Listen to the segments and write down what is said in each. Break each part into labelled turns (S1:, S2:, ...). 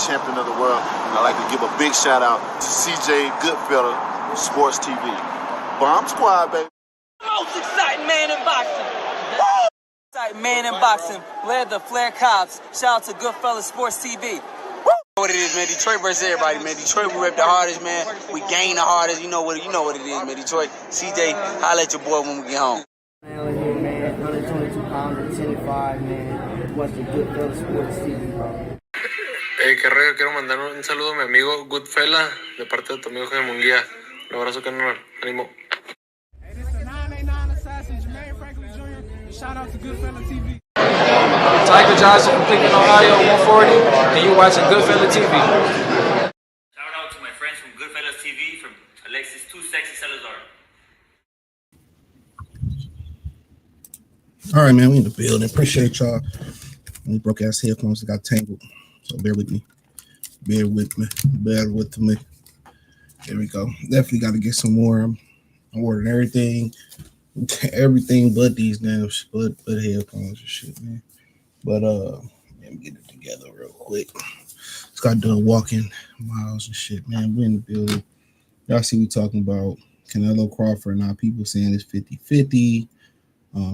S1: Champion of the world, and I'd like to give a big shout out to CJ Goodfella, Sports TV. Bomb Squad, baby.
S2: Most exciting man in boxing. Exciting man in boxing. Led the Flair Cops. Shout out to Goodfella Sports TV.
S3: What it is, man. Detroit versus everybody, man. Detroit, we rep the hardest, man. We gain the hardest. You know what it is, man. Detroit, CJ, holla at your boy when we get home.
S4: Melon here, man. 122 pounder, 10-5, man. Watch the Goodfella Sports TV, bro.
S5: Qué rollo, quiero mandar un saludo a mi amigo Goodfella de parte de tu amigo Jaime Munguía. Un abrazo, carnal. Ánimo.
S6: Hey, this is the 989 Assassin, Jermaine Franklin Jr. Shout out to Goodfella TV.
S7: Tiger Johnson from Cleveland, Ohio, 140, and you're watching Goodfella TV.
S8: Shout out to my friends from Goodfella TV, from Alexis Too Sexy Salazar.
S9: All right, man, we in the building. Appreciate y'all. These broke ass headphones that got tangled. So bear with me. Bear with me. There we go. Definitely got to get some more. I'm ordering everything but these damn but headphones and shit, man. But let me get it together real quick. Just got done walking miles and shit, man. We in the building. Y'all see we talking about Canelo, Crawford. Now people saying it's 50-50.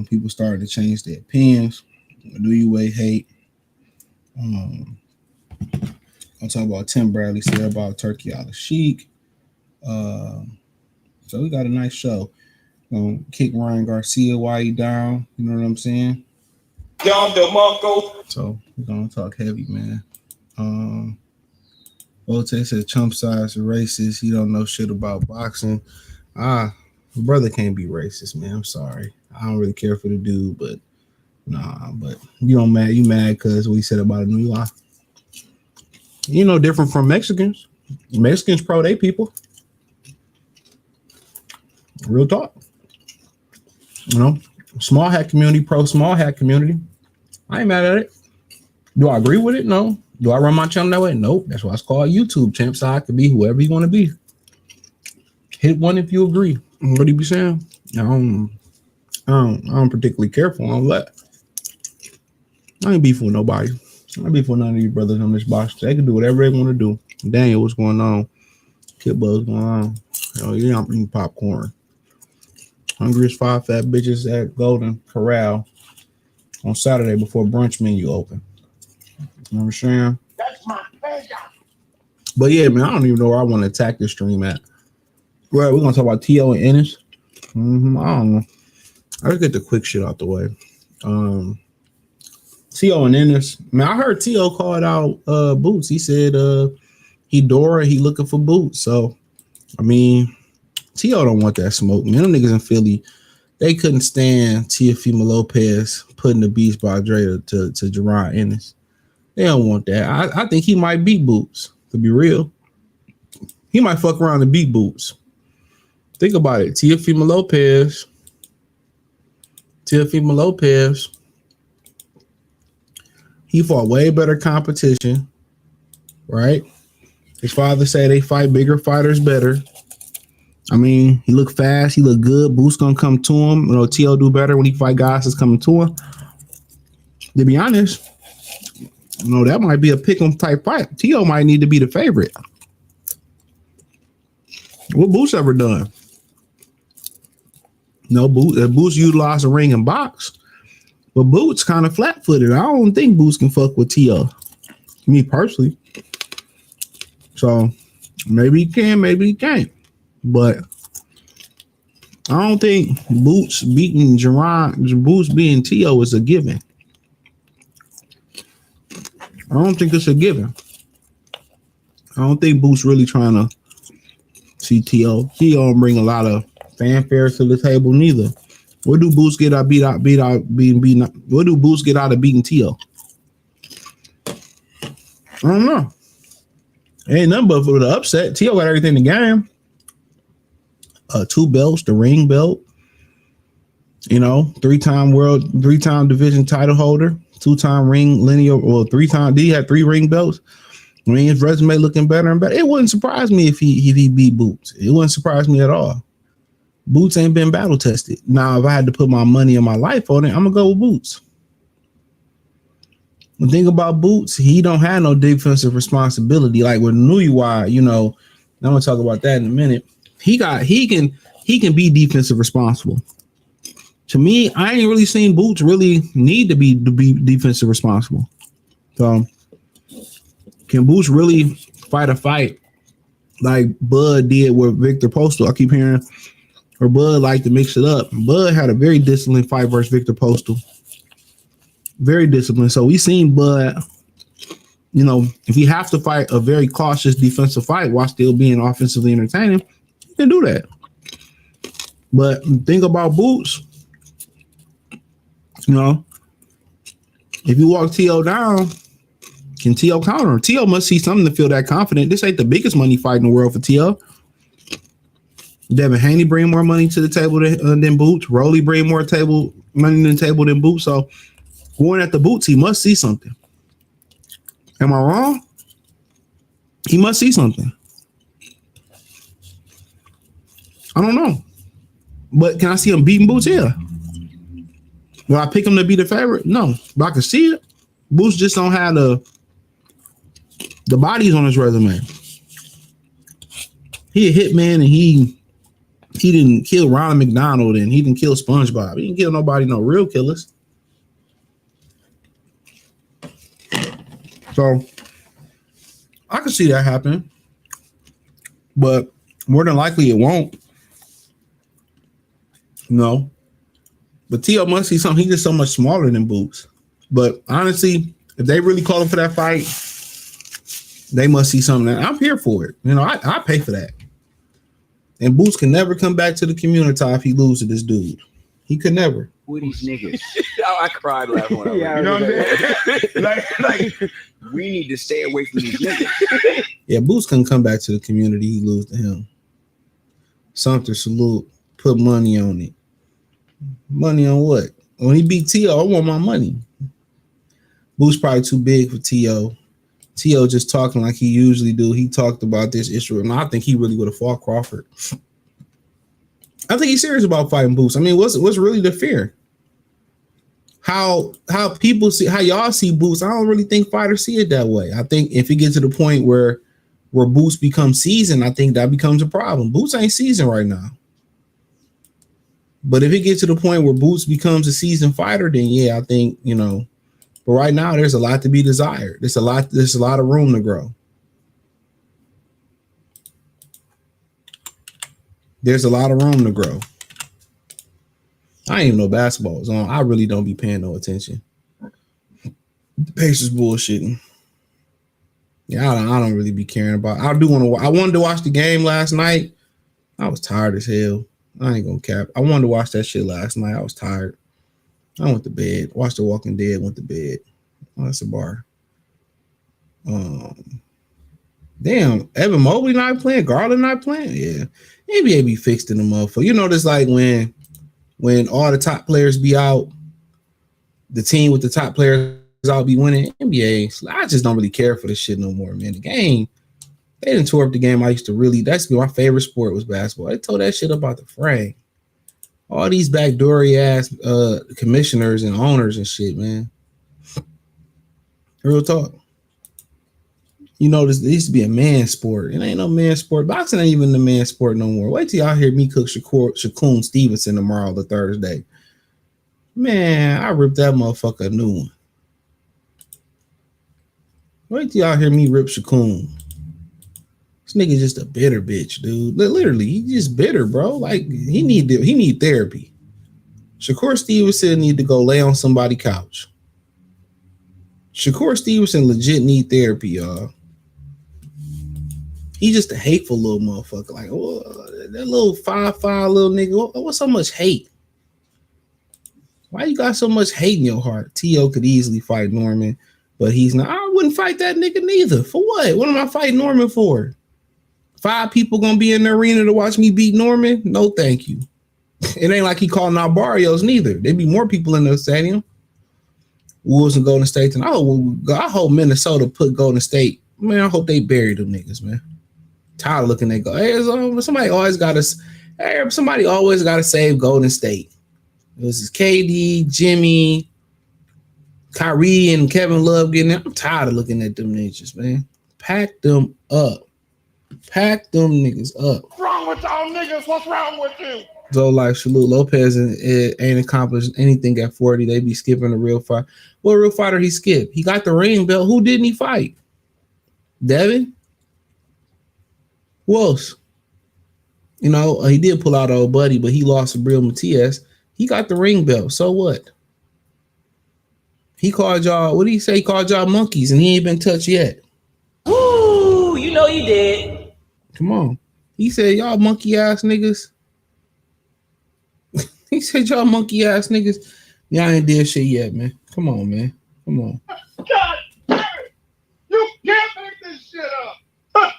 S9: People starting to change their opinions. Do you weigh hate? I'm talking about Tim Bradley said about Turki Alalshikh. So we got a nice show. Kick Ryan Garcia while he down. You know what I'm saying? So we're gonna talk heavy, man. Ote said chump size racist. He don't know shit about boxing. My brother can't be racist, man. I'm sorry. I don't really care for the dude, but nah. But you mad because we said about a New York. You know, different from Mexicans. Mexicans pro they people. Real talk. You know, small hat community, pro small hat community. I ain't mad at it. Do I agree with it? No. Do I run my channel that way? Nope. That's why it's called YouTube, champ. So I could be whoever you want to be. Hit one if you agree. What do you be saying? I don't particularly care for all that. I ain't beefing with nobody. I ain't beefing with none of these brothers on this box. They can do whatever they want to do. Daniel, what's going on? Kid Buzz, going on? Oh, yeah, I'm eating popcorn. Hungry as 5 fat bitches at Golden Corral on Saturday before brunch menu open. You know what I'm saying?
S10: That's
S9: But yeah, man, I don't even know where I want to attack this stream at. Right, we're gonna talk about T.O. and Ennis. I don't know. I'll get the quick shit out the way. T.O. and Ennis. Man, I heard T.O. called out Boots. He said he Dora, he looking for Boots. So I mean, T.O. don't want that smoke. Man, them niggas in Philly, they couldn't stand Teofimo Lopez putting the beast by Dre to Jerron Ennis. They don't want that. I think he might beat Boots, to be real. He might fuck around and beat Boots. Think about it. Teofimo Lopez, he fought way better competition, right? His father said they fight bigger fighters better. I mean, he looked fast. He looked good. Boots gonna come to him. You know, T.O. do better when he fight guys that's coming to him. To be honest, you know, that might be a pick 'em type fight. T.O. might need to be the favorite. What Boots ever done? No, Boots utilized the ring and box, but Boots kind of flat-footed. I don't think Boots can fuck with T.O. Me personally. So maybe he can, maybe he can't. But I don't think Boots beating Boots beating T.O. is a given. I don't think it's a given. I don't think Boots really trying to see T.O. T.O. don't bring a lot of fanfare to the table neither. What do Boots get out beating? What do Boots get out of beating T.O.? I don't know. Ain't nothing but for the upset. T.O. got everything in the game. 2 belts, the ring belt, you know, 3-time division title holder, 2-time ring linear, well, 3-time. He had 3 ring belts. I mean, his resume looking better and better. It wouldn't surprise me if he beat Boots. It wouldn't surprise me at all. Boots ain't been battle tested. Now, if I had to put my money and my life on it, I'm gonna go with Boots. The thing about Boots, he don't have no defensive responsibility. Like with Inoue, you know, I'm gonna talk about that in a minute. He can be defensive responsible. To me, I ain't really seen Boots really need to be defensive responsible. So can Boots really fight a fight like Bud did with Victor Postal? I keep hearing, or Bud like to mix it up. Bud had a very disciplined fight versus Victor Postal. Very disciplined. So we seen Bud, you know, if he have to fight a very cautious defensive fight while still being offensively entertaining, he can do that. But think about Boots, you know, if you walk T.O. down, can T.O. counter him? T.O. must see something to feel that confident. This ain't the biggest money fight in the world for T.O. Devin Haney bring more money to the table than Boots. Rolly bring more money to the table than Boots. So going at the Boots, he must see something. Am I wrong? He must see something. I don't know. But can I see him beating Boots? Yeah. Will I pick him to be the favorite? No. But I can see it. Boots just don't have the bodies on his resume. He a hitman and he didn't kill Ronald McDonald and he didn't kill SpongeBob. He didn't kill nobody, no real killers. So I can see that happening. But more than likely it won't. No. But T.O. must see something. He's just so much smaller than Boots. But honestly, if they really call him for that fight, they must see something. I'm here for it. You know, I pay for that. And Boots can never come back to the community if he loses to this dude. He could never.
S10: Who are these niggas? I cried laughing when I
S9: you know what I'm saying?
S10: like, we need to stay away from these niggas.
S9: Yeah, Boots can come back to the community. He lose to him. Something salute. Put money on it. Money on what? When he beat T.O., I want my money. Boots probably too big for T.O. T.O. just talking like he usually do. He talked about this issue, and I think he really would have fought Crawford. I think he's serious about fighting Boots. I mean, what's really the fear? How people see, how y'all see Boots, I don't really think fighters see it that way. I think if it gets to the point where Boots becomes seasoned, I think that becomes a problem. Boots ain't seasoned right now. But if it gets to the point where Boots becomes a seasoned fighter, then yeah, I think, you know, But right now, there's a lot to be desired. There's a lot of room to grow. There's a lot of room to grow. I ain't even know basketball was on. I really don't be paying no attention. The Pacers bullshitting. Yeah, I don't really be caring about. I wanted to watch the game last night. I was tired as hell. I ain't gonna cap. I wanted to watch that shit last night. I was tired. I went to bed. Watched The Walking Dead. Went to bed. Oh, that's a bar. Damn, Evan Mobley not playing. Garland not playing. Yeah, NBA be fixed in the motherfucker. You know, this like when all the top players be out, the team with the top players out be winning. NBA, I just don't really care for this shit no more, man. The game, they didn't tore up the game. I used to really. That's my favorite sport was basketball. They told that shit about the frame. All these backdoory ass commissioners and owners and shit, man. Real talk. You know, this used to be a man sport. It ain't no man sport. Boxing ain't even the man sport no more. Wait till y'all hear me cook Shakur Stevenson tomorrow, the Thursday. Man, I ripped that motherfucker a new one. Wait till y'all hear me rip Shakur. This nigga just a bitter bitch, dude. Literally, he just bitter, bro. Like he need therapy. Shakur Stevenson need to go lay on somebody's couch. Shakur Stevenson legit need therapy, y'all. He just a hateful little motherfucker. Like, oh, that little 5'5" little nigga. What's so much hate? Why you got so much hate in your heart? T.O. could easily fight Norman, but he's not. I wouldn't fight that nigga neither. For what? What am I fighting Norman for? 5 people gonna be in the arena to watch me beat Norman? No, thank you. It ain't like he calling out barrios neither. There'd be more people in the stadium. Wolves and Golden State. And I hope Minnesota put Golden State. Man, I hope they bury them niggas, man. Tired of looking at go. Hey, somebody always got to save Golden State. It was KD, Jimmy, Kyrie, and Kevin Love getting there. I'm tired of looking at them niggas, man. Pack them up. Pack them niggas up.
S11: What's wrong with y'all niggas? What's wrong with you?
S9: So like salute Lopez ain't accomplished anything at 40. They be skipping a real fight. What real fighter he skipped? He got the ring belt. Who didn't he fight? Devin? Who else? You know, he did pull out old buddy, but he lost to Bril Matias. He got the ring belt. So what? He called y'all, what did he say? He called y'all monkeys and he ain't been touched yet.
S2: Woo! You know you did.
S9: Come on. He said, y'all monkey ass niggas. He said, y'all monkey ass niggas. Y'all ain't did shit yet, man. Come on, man. Come on.
S11: God damn it! You can't make this shit up.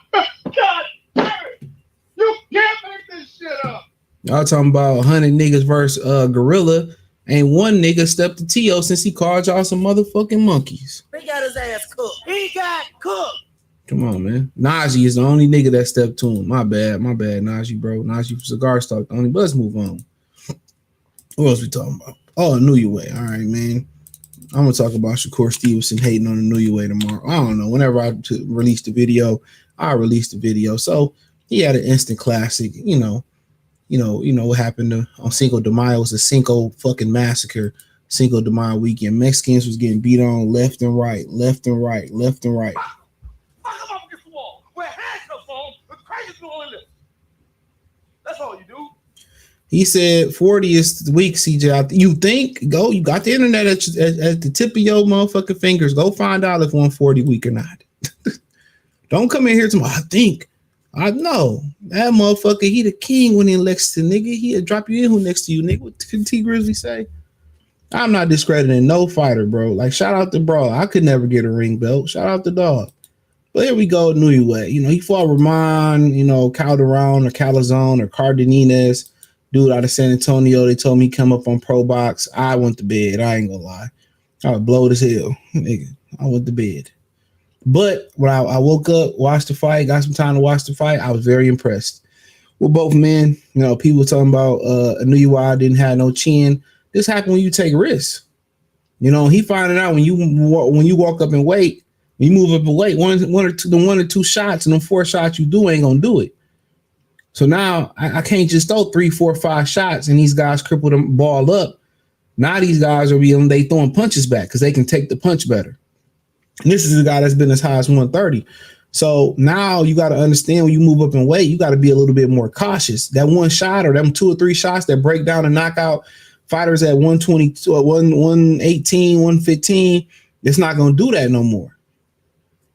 S11: God damn it! You can't make this shit up.
S9: Y'all talking about 100 niggas versus Gorilla. Ain't one nigga stepped to T.O. since he called y'all some motherfucking monkeys.
S2: He got his ass cooked. He got cooked.
S9: Come on, man. Najee is the only nigga that stepped to him. My bad, Najee, bro. Najee from Cigar Stock. The only. But let's move on. What else we talking about? Oh, Inoue. All right, man. I'm gonna talk about Shakur Stevenson hating on Inoue tomorrow. I don't know. Whenever I release the video, I release the video. So he had an instant classic. You know what happened on Cinco de Mayo. It was a Cinco fucking massacre. Cinco de Mayo weekend. Mexicans was getting beat on left and right, left and right, left and right.
S11: Fuck up against the wall. Wear handcuffs on. The crazy on this. That's all you do.
S9: He said 40 is the week, CJ. You think? Go. You got the internet at the tip of your motherfucking fingers. Go find out if 140 week or not. Don't come in here tomorrow. I think. I know. That motherfucker, he the king when he elects to nigga. He'll drop you in who next to you, nigga. What did T Grizzly say? I'm not discrediting no fighter, bro. Like, shout out to Bro. I could never get a ring belt. Shout out to Dog. But here we go, Inoue. You know, he fought Ramon, Calderon or Calazone or Cardenas. Dude out of San Antonio, they told me he come up on Pro Box. I went to bed. I ain't gonna lie. I was blowed as hell. Nigga, I went to bed. But when I woke up, watched the fight, got some time to watch the fight, I was very impressed with both men. You know, people talking about Inoue didn't have no chin. This happened when you take risks. You know, he finding out when you walk up and weight, when you move up and weight, one or two shots and them 4 shots you do ain't gonna do it. So now I can't just throw 3, 4, 5 shots and these guys cripple them ball up. Now these guys are they throwing punches back because they can take the punch better. And this is a guy that's been as high as 130. So now you got to understand when you move up in weight, you got to be a little bit more cautious. That one shot or them 2 or 3 shots that break down and knock out fighters at 120, 118, 115, it's not going to do that no more.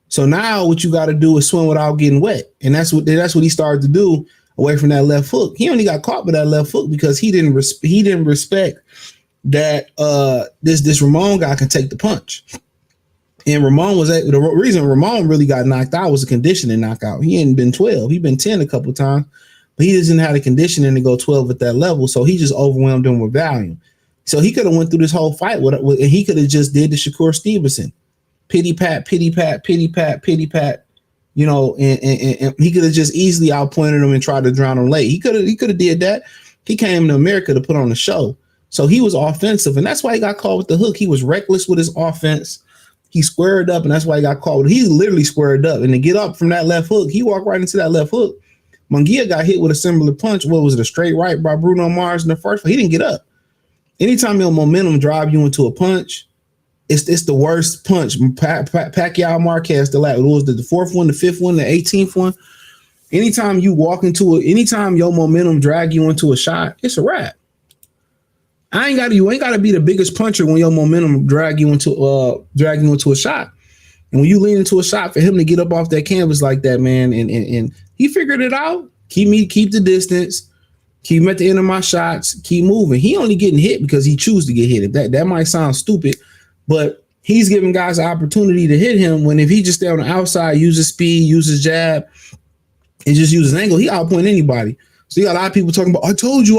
S9: So now what you got to do is swim without getting wet. And that's what he started to do away from that left hook. He only got caught with that left hook because he didn't respect that this Ramon guy can take the punch. And the reason Ramon really got knocked out was a conditioning knockout. He hadn't been 12. He'd been 10 a couple of times, but he doesn't have the conditioning to go 12 at that level. So he just overwhelmed him with volume. So he could have went through this whole fight and he could have just did the Shakur Stevenson. Pity pat, pity pat, pity pat, pity pat. You know, and he could have just easily outpointed him and tried to drown him late. He could have did that. He came to America to put on a show. So he was offensive, and that's why he got caught with the hook. He was reckless with his offense. He squared up, and that's why he got caught. He literally squared up, and to get up from that left hook, he walked right into that left hook. Munguia got hit with a similar punch. What was it, a straight right by Bruno Mars in the first? He didn't get up. Anytime your momentum drive you into a punch, it's the worst punch. Pacquiao Marquez, the fourth one, the fifth one, the 18th one. Anytime you walk into anytime your momentum drag you into a shot, it's a wrap. You ain't gotta be the biggest puncher when your momentum drag you into a shot. And when you lean into a shot, for him to get up off that canvas like that, man, and he figured it out. Keep the distance, keep him at the end of my shots, keep moving. He only getting hit because he chooses to get hit. That might sound stupid, but he's giving guys an opportunity to hit him when if he just stay on the outside, use his speed, use his jab, and just use his angle, he outpoint anybody. So you got a lot of people talking about, I told you,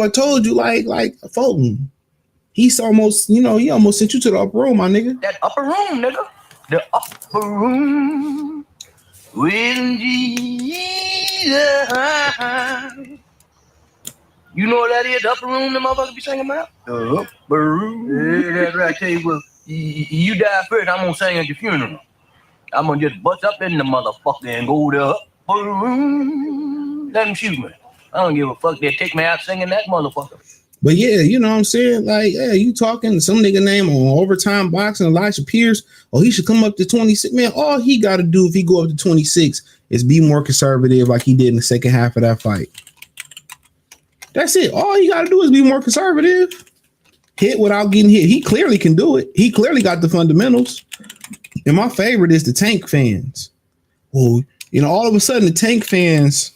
S9: like Fulton. He's almost, he almost sent you to the upper room, my nigga.
S12: That upper room, nigga. The upper room with Jesus. You know what that is? The upper room the motherfuckers be singing about? The upper room. Yeah, that's right. I tell you what, you die first, I'm gonna sing at your funeral. I'm gonna just bust up in the motherfucker and go to the upper room. Let them shoot me. I don't give a fuck. They take me out singing that motherfucker.
S9: But yeah, you know what I'm saying? Like, yeah, you talking some nigga name on Overtime Boxing, Elijah Pierce. Oh, he should come up to 26. Man, all he got to do if he go up to 26 is be more conservative like he did in the second half of that fight. That's it. All he got to do is be more conservative. Hit without getting hit. He clearly can do it. He clearly got the fundamentals. And my favorite is the Tank fans. Well, all of a sudden the Tank fans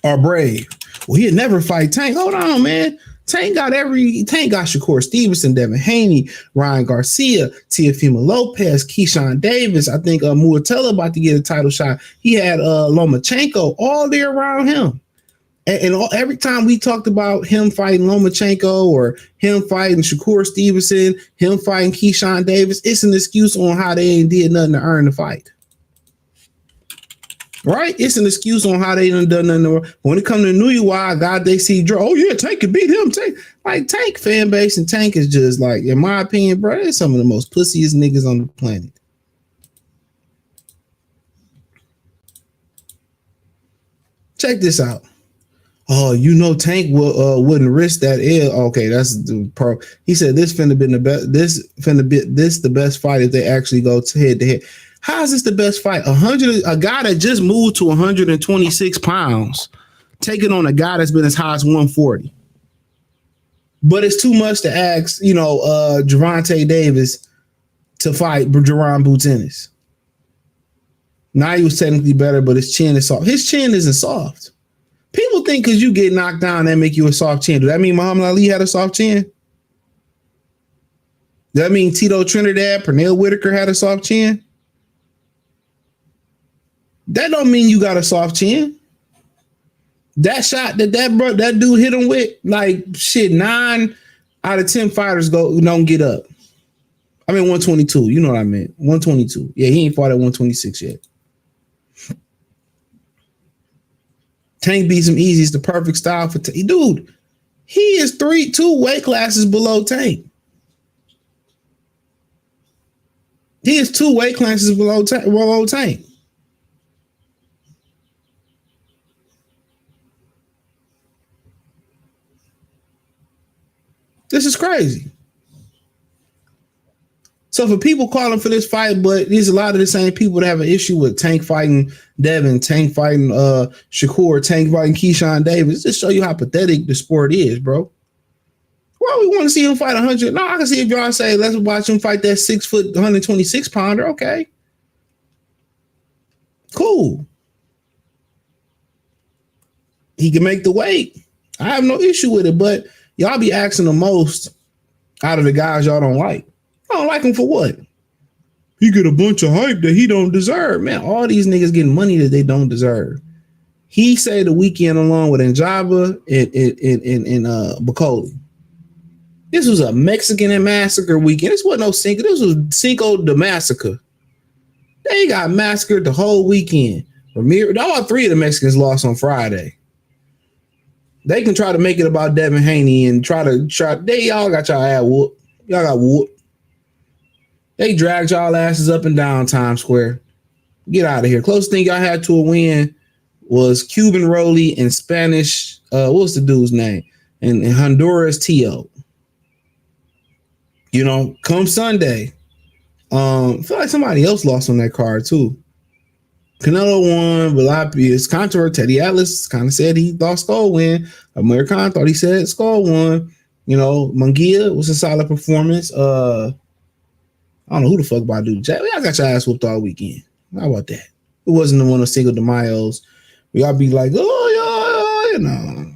S9: are brave. Well, he'd never fight Tank. Hold on, man. Tank got Shakur Stevenson, Devin Haney, Ryan Garcia, Teofimo Lopez, Keyshawn Davis. I think Muatella about to get a title shot. He had Lomachenko all there around him. And every time we talked about him fighting Lomachenko or him fighting Shakur Stevenson, him fighting Keyshawn Davis, it's an excuse on how they ain't did nothing to earn the fight. Right? It's an excuse on how they done nothing. When it comes to Inoue, God, they see draw. Oh, yeah, Tank can beat him. Tank fan base and Tank is just like, in my opinion, bro, they're some of the most pussiest niggas on the planet. Check this out. Oh, Tank wouldn't risk that L. Okay, that's the pro. He said this finna be the best fight if they actually go head to head. How is this the best fight? A guy that just moved to 126 pounds, taking on a guy that's been as high as 140. But it's too much to ask, Gervonta Davis to fight Jerron Boots Ennis. Now he was technically better, but his chin is soft. His chin isn't soft. People think because you get knocked down, that make you a soft chin. Does that mean Muhammad Ali had a soft chin? Does that mean Tito Trinidad, Pernell Whitaker had a soft chin? That don't mean you got a soft chin. That shot that dude hit him with, like, shit, 9 out of 10 fighters don't get up. I mean 122. You know what I meant. 122. Yeah, he ain't fought at 126 yet. Tank beats him easy. It's the perfect style for Tank. Dude, he is 2 weight classes below Tank. He is 2 weight classes below Tank. This is crazy. So for people calling for this fight, but there's a lot of the same people that have an issue with Tank fighting Devin, Tank fighting Shakur, Tank fighting Keyshawn Davis. Just show you how pathetic the sport is, bro. Well, we want to see him fight 100. No, I can see if y'all say, let's watch him fight that 6 foot, 126 pounder. Okay. Cool. He can make the weight. I have no issue with it, but y'all be asking the most out of the guys y'all don't like. I don't like him for what? He get a bunch of hype that he don't deserve. Man, all these niggas getting money that they don't deserve. He said the weekend along with Njaba and Bacoli. This was a Mexican and massacre weekend. This wasn't no Cinco. This was Cinco de Massacre. They got massacred the whole weekend. All three of the Mexicans lost on Friday. They can try to make it about Devin Haney and try. They all got y'all ass whooped. Y'all got whooped. They dragged y'all asses up and down Times Square. Get out of here. Closest thing y'all had to a win was Cuban Rolly and Spanish. What's the dude's name? And Honduras Tio. You know, come Sunday. I feel like somebody else lost on that card too. Canelo won, It's controversial. Teddy Atlas kind of said he thought Skull win. Amir Khan thought he said Skull won. You know, Munguia was a solid performance. I don't know who the fuck about to do. Y'all got your ass whooped all weekend. How about that? It wasn't the one of Cinco de Mayo's. Y'all be like, oh, yeah, you know.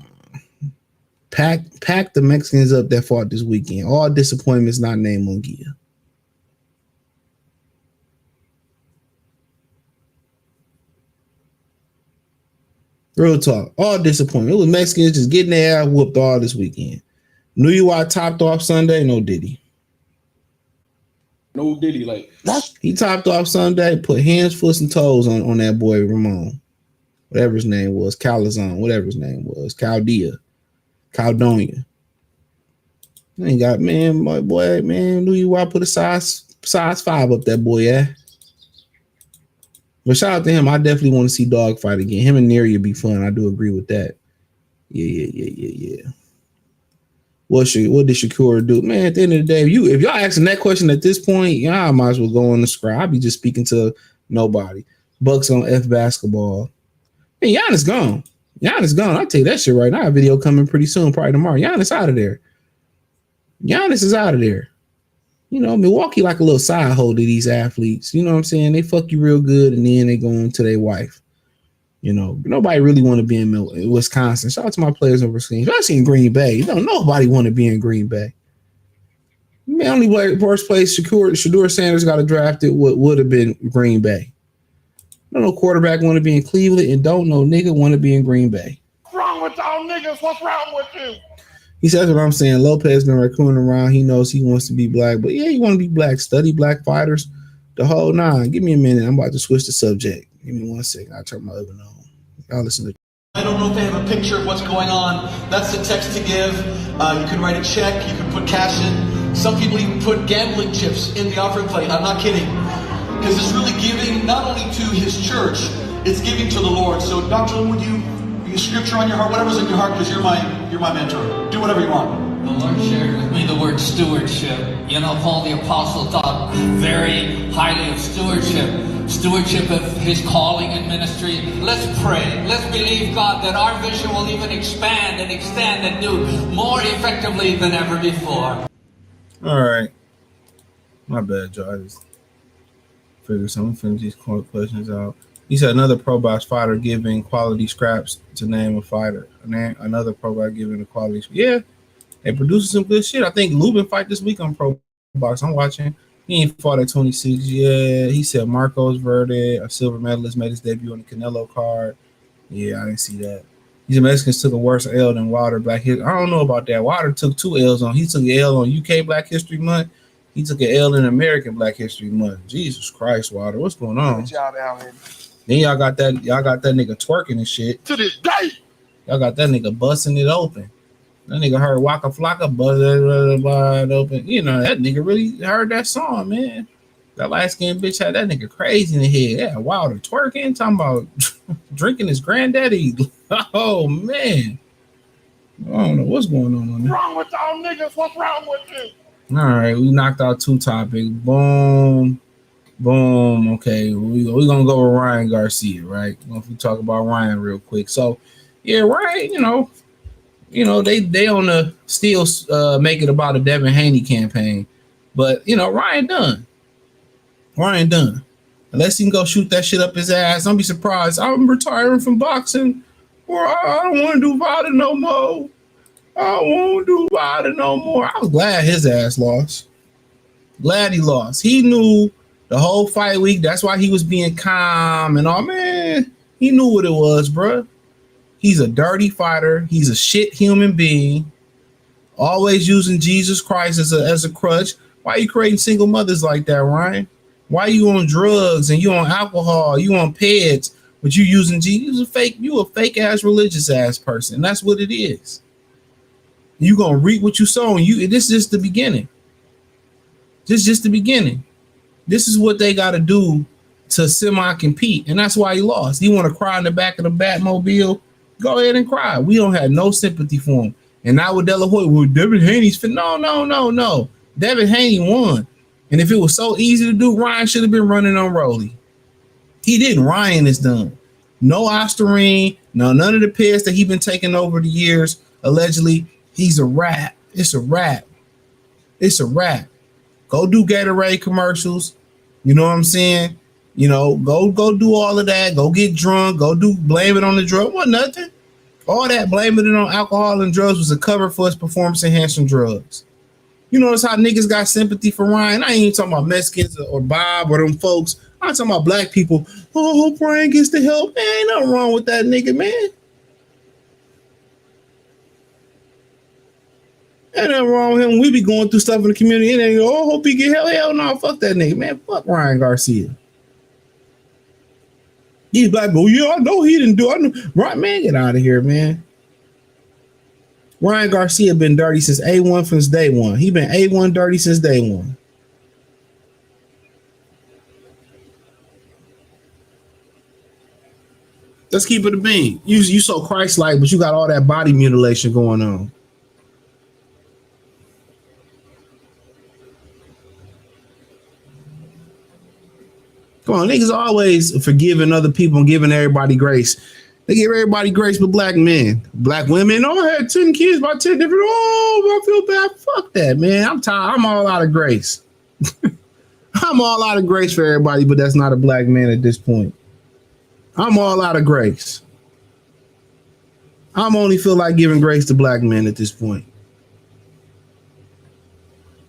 S9: Pack the Mexicans up that fought this weekend. All disappointments not named Munguia. Real talk. All disappointment. It was Mexicans just getting their ass whooped all this weekend. Inoue topped off Sunday. No Diddy.
S13: No Diddy. Like
S9: he topped off Sunday, put hands, foot, and toes on that boy Ramon. Whatever his name was. Calazon. Whatever his name was. Caldonia. Ain't got my boy, Inoue put a size 5 up that boy, yeah. But shout out to him. I definitely want to see Dog fight again. Him and Neri would be fun. I do agree with that. Yeah. What did Shakur do? Man, at the end of the day, if y'all asking that question at this point, y'all might as well go on the scribe. I'll be just speaking to nobody. Bucks on F basketball. Hey, Giannis gone. I'll tell you that shit right now. A video coming pretty soon, probably tomorrow. Giannis out of there. Giannis is out of there. You know, Milwaukee like a little side hole to these athletes. You know what I'm saying? They fuck you real good, and then they go on to their wife. You know, nobody really want to be in Wisconsin. Shout out to my players overseas, especially in Green Bay. You know, nobody want to be in Green Bay. Man, only worst place Shedeur Sanders got drafted would have been Green Bay. Don't know quarterback want to be in Cleveland, and don't know nigga want to be in Green Bay.
S11: What's wrong with y'all niggas? What's wrong with you?
S9: He says what I'm saying. Lopez been raccooning around. He knows he wants to be black, but yeah, he want to be black. Study black fighters. The whole nine. Give me a minute. I'm about to switch the subject. Give me 1 second. I'll turn my other on. Y'all listen to.
S14: I don't know if they have a picture of what's going on. That's the text to give. You can write a check. You can put cash in. Some people even put gambling chips in the offering plate. I'm not kidding. Because it's really giving not only to his church, it's giving to the Lord. So, Dr. Lynn, would you scripture on your heart, whatever's in your heart, because you're my mentor. Do whatever you want.
S15: The Lord shared with me the word stewardship. You know, Paul the Apostle thought very highly of stewardship of his calling and ministry. Let's pray. Let's believe God that our vision will even expand and extend and do more effectively than ever before.
S9: All right. My bad, y'all. I just figured something, finish these questions out. He said another pro box fighter giving quality scraps to name a fighter. Another pro box giving a quality. Yeah, they producing some good shit. I think Lubin fight this week on pro box. I'm watching. He ain't fought at 26. Yeah, he said Marcos Verde, a silver medalist, made his debut on the Canelo card. Yeah, I didn't see that. These Mexicans took a worse L than Wilder Black History. I don't know about that. Wilder took 2 L's on. He took an L on UK Black History Month. He took an L in American Black History Month. Jesus Christ, Wilder, what's going on?
S11: Good job, Alan.
S9: Then y'all got that nigga twerking and shit.
S11: To this day.
S9: Y'all got that nigga busting it open. That nigga heard Waka Flocka bust it open. You know, that nigga really heard that song, man. That light-skinned bitch had that nigga crazy in the head. Yeah, Wilder twerking, talking about drinking his granddaddy. Oh, man. I don't know what's going on
S11: What's
S9: there.
S11: wrong with y'all niggas? What's wrong with you?
S9: All right, we knocked out 2 topics. Boom. Boom. Okay, we're gonna go with Ryan Garcia, right? If we talk about Ryan real quick. So, yeah, Ryan, they on the still make it about a Devin Haney campaign, but Ryan done. Unless he can go shoot that shit up his ass, don't be surprised. I'm retiring from boxing, or I don't want to do VADA no more. I won't do VADA no more. I was glad his ass lost. Glad he lost. He knew the whole fight week. That's why he was being calm and all. Man, he knew what it was, bro. He's a dirty fighter. He's a shit human being. Always using Jesus Christ as a crutch. Why are you creating single mothers like that, Ryan? Why you on drugs and you on alcohol? You on peds, but you using Jesus? You a fake ass religious ass person. That's what it is. You gonna reap what you sow. This is just the beginning. This is just the beginning. This is what they got to do to semi-compete, and that's why he lost. He want to cry in the back of the Batmobile? Go ahead and cry. We don't have no sympathy for him. And now with De La Hoya, well, Devin Haney's no. Devin Haney won. And if it was so easy to do, Ryan should have been running on Rolly. He didn't. Ryan is done. No Ostarine, none of the pills that he's been taking over the years, allegedly. He's a rat. It's a rat. Go do Gatorade commercials. You know what I'm saying? Go do all of that. Go get drunk. Blame it on the drug. What nothing. All that blaming it on alcohol and drugs was a cover for his performance enhancing drugs. You notice how niggas got sympathy for Ryan? I ain't even talking about Mexicans or Bob or them folks. I'm talking about black people. Oh, I hope Ryan gets the help. Man, ain't nothing wrong with that nigga, man. Ain't nothing wrong with him. We be going through stuff in the community and they go, oh, hope he get help. Hell no, fuck that nigga, man. Fuck Ryan Garcia. He's black, but yeah, I know he didn't do it. Right, man, get out of here, man. Ryan Garcia been dirty since A1 since day one. He been A1 dirty since day one. Let's keep it a bean. You so Christ-like, but you got all that body mutilation going on. Come on, niggas always forgiving other people and giving everybody grace. They give everybody grace but black men. Black women, I had 10 kids by 10 different. Oh, I feel bad. Fuck that, man. I'm tired. I'm all out of grace. I'm all out of grace for everybody, but that's not a black man at this point. I'm all out of grace. I'm only feel like giving grace to black men at this point.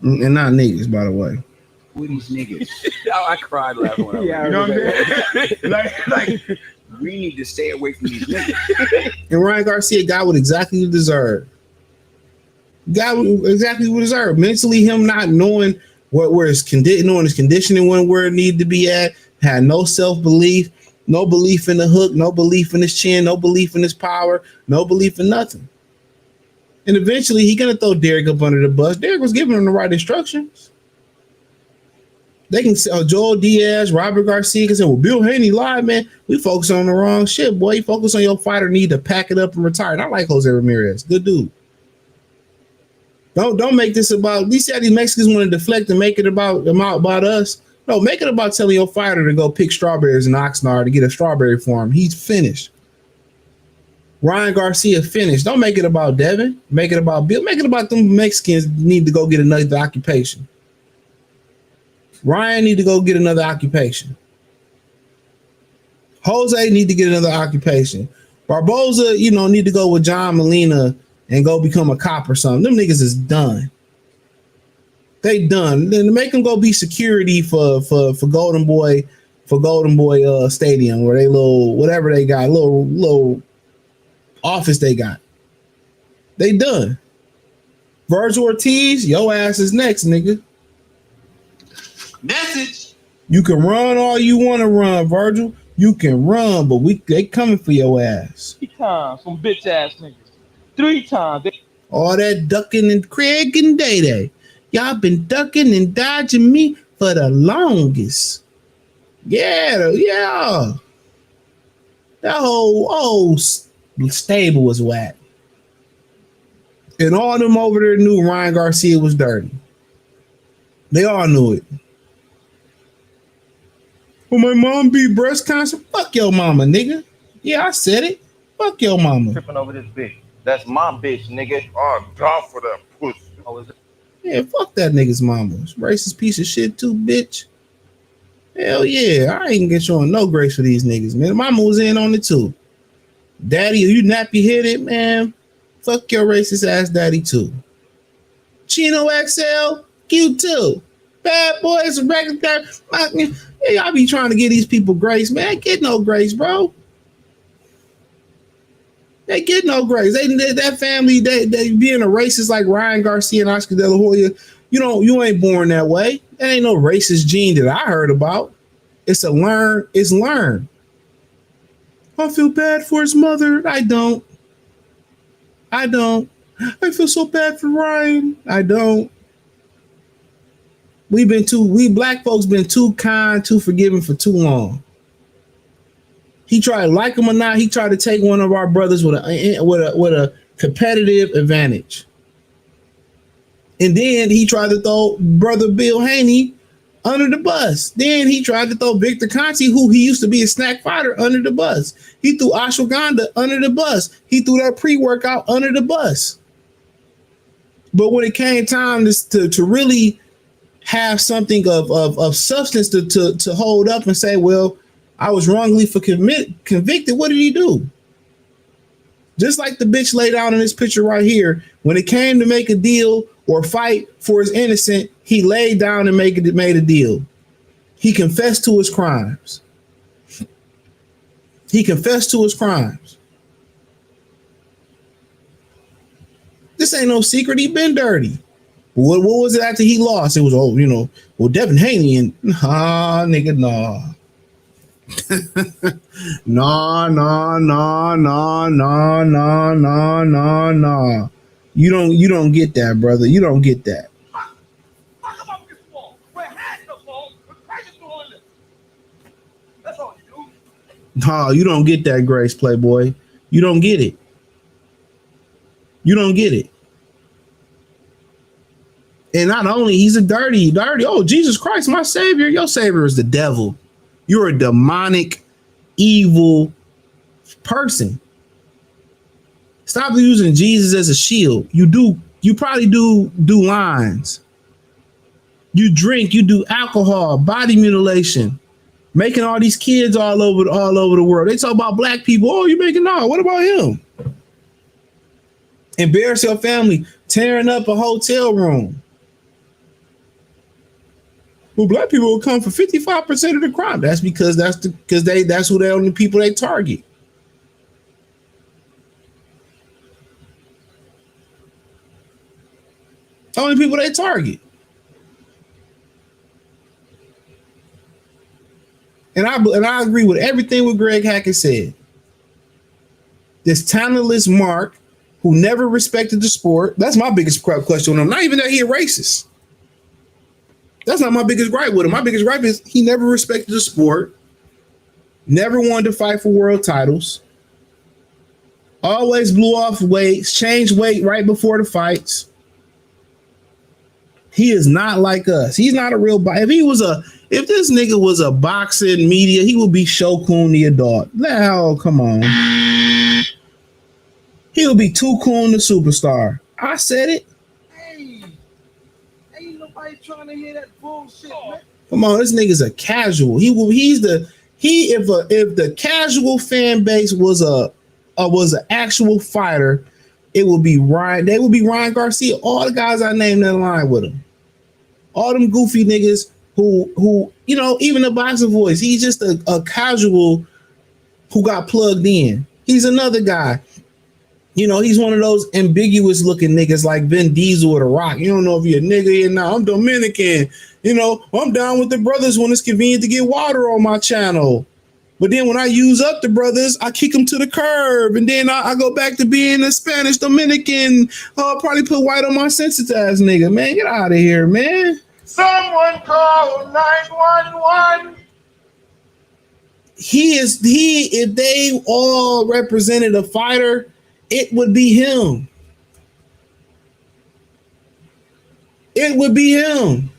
S9: And not niggas, by the way.
S10: With these niggas.
S12: I cried laughing when
S10: Yeah,
S12: you know what I'm saying?
S10: like, we need to stay away from these niggas.
S9: And Ryan Garcia got what exactly he deserved. Got exactly what he deserved. Mentally, him not knowing where his conditioning went where it needed to be at, had no self-belief, no belief in the hook, no belief in his chin, no belief in his power, no belief in nothing. And eventually, he gonna throw Derek up under the bus. Derek was giving him the right instructions. They can say, Joel Diaz, Robert Garcia can say, well, Bill Haney lied, man. We focus on the wrong shit, boy. You focus on your fighter need to pack it up and retire. And I like Jose Ramirez. Good dude. Don't make this about, these Mexicans want to deflect and make it about us. No, make it about telling your fighter to go pick strawberries in Oxnard to get a strawberry farm. He's finished. Ryan Garcia finished. Don't make it about Devin. Make it about Bill. Make it about them Mexicans need to go get another occupation. Ryan need to go get another occupation. Jose need to get another occupation. Barboza, need to go with John Molina and go become a cop or something. Them niggas is done. They done. Then make them go be security for Golden Boy Stadium, where they whatever they got, little office they got. They done. Virgil Ortiz, your ass is next, nigga.
S11: Message.
S9: You can run all you want to run, Virgil. You can run, but they coming for your ass.
S12: 3 times, some bitch ass niggas. 3 times.
S9: All that ducking and Craig and Day. Y'all been ducking and dodging me for the longest. Yeah. That whole stable was whack. And all of them over there knew Ryan Garcia was dirty. They all knew it. Well, my mom beat breast cancer. Fuck your mama, nigga. Yeah, I said it. Fuck your mama.
S12: Tripping over this bitch. That's my bitch, nigga. Oh, God for that pussy. Oh, is it?
S9: Yeah, fuck that nigga's mama. Racist piece of shit too, bitch. Hell yeah. I ain't get showing no grace for these niggas, man. Mama was in on it too. Daddy, you nappy headed, man. Fuck your racist ass daddy too. Chino XL, cute too. Bad boys, regular. Hey, I be trying to give these people grace, man. Get no grace, bro. They get no grace. That family, they being a racist like Ryan Garcia and Oscar De La Hoya. You ain't born that way. That ain't no racist gene that I heard about. It's learned. I feel bad for his mother. I don't. I feel so bad for Ryan. I don't. We black folks been too kind, too forgiving for too long. He tried to like him or not. He tried to take one of our brothers with a competitive advantage. And then he tried to throw brother Bill Haney under the bus. Then he tried to throw Victor Conte, who he used to be a snack fighter, under the bus. He threw ashwagandha under the bus. He threw that pre-workout under the bus. But when it came time to really have something of substance to hold up and say, well, I was wrongly convicted. What did he do? Just like the bitch laid out in this picture right here, when it came to make a deal or fight for his innocent, he laid down and made a deal. He confessed to his crimes. This ain't no secret. He been dirty. What was it after he lost? It was, Devin Haney and nigga, nah. No. You don't get that, brother. You don't get that. No, you don't get that, Grace Playboy. You don't get it. And not only he's a dirty. Oh, Jesus Christ, my savior. Your savior is the devil. You're a demonic, evil person. Stop using Jesus as a shield. You probably do lines. You drink, you do alcohol, body mutilation, making all these kids all over the world. They talk about black people. Oh, you making no. What about him? Embarrass your family, tearing up a hotel room. Well, black people will come for 55% of the crime. That's because that's who the only people they target. Only people they target. And I agree with everything what Greg Hackett said. This talentless Mark who never respected the sport. That's my biggest question on him. Not even that he a racist. That's not my biggest gripe with him. My biggest gripe is he never respected the sport, never wanted to fight for world titles, always blew off weight, changed weight right before the fights. He is not like us. He's not a real if this nigga was a boxing media, he would be Shokun the adult. Hell, come on. He would be too cool the superstar. I said it.
S11: Ain't nobody trying to hear that bullshit, man.
S9: Come on, this nigga's a casual. If the casual fan base was an actual fighter, it would be Ryan. They would be Ryan Garcia. All the guys I named in line with him. All them goofy niggas who even the boxing voice. He's just a casual who got plugged in. He's another guy. He's one of those ambiguous looking niggas like Vin Diesel or The Rock. You don't know if you're a nigga or not. I'm Dominican. I'm down with the brothers when it's convenient to get water on my channel. But then when I use up the brothers, I kick them to the curb. And then I go back to being a Spanish Dominican. I'll probably put white on my sensitized nigga. Man, get out of here, man.
S11: Someone call 911.
S9: If they all represented a fighter, it would be him. It would be him.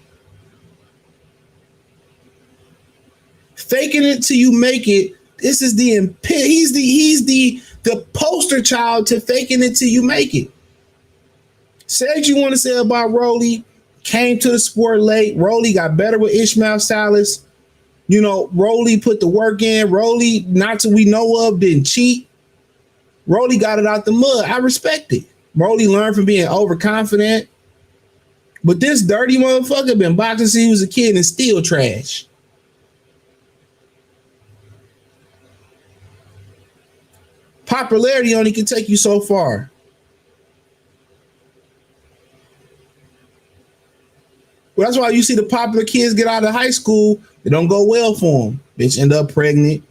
S9: Faking it till you make it. This is he's the poster child to faking it till you make it. Say what you want to say about Rolly. Came to the sport late. Rolly got better with Ishmael Salas. You know, Rolly put the work in. Rolly, not till we know of, didn't cheat. Rolly got it out the mud. I respect it. Rolly learned from being overconfident. But this dirty motherfucker been boxing since he was a kid and still trash. Popularity only can take you so far. Well, that's why you see the popular kids get out of high school. It don't go well for them. Bitch end up pregnant.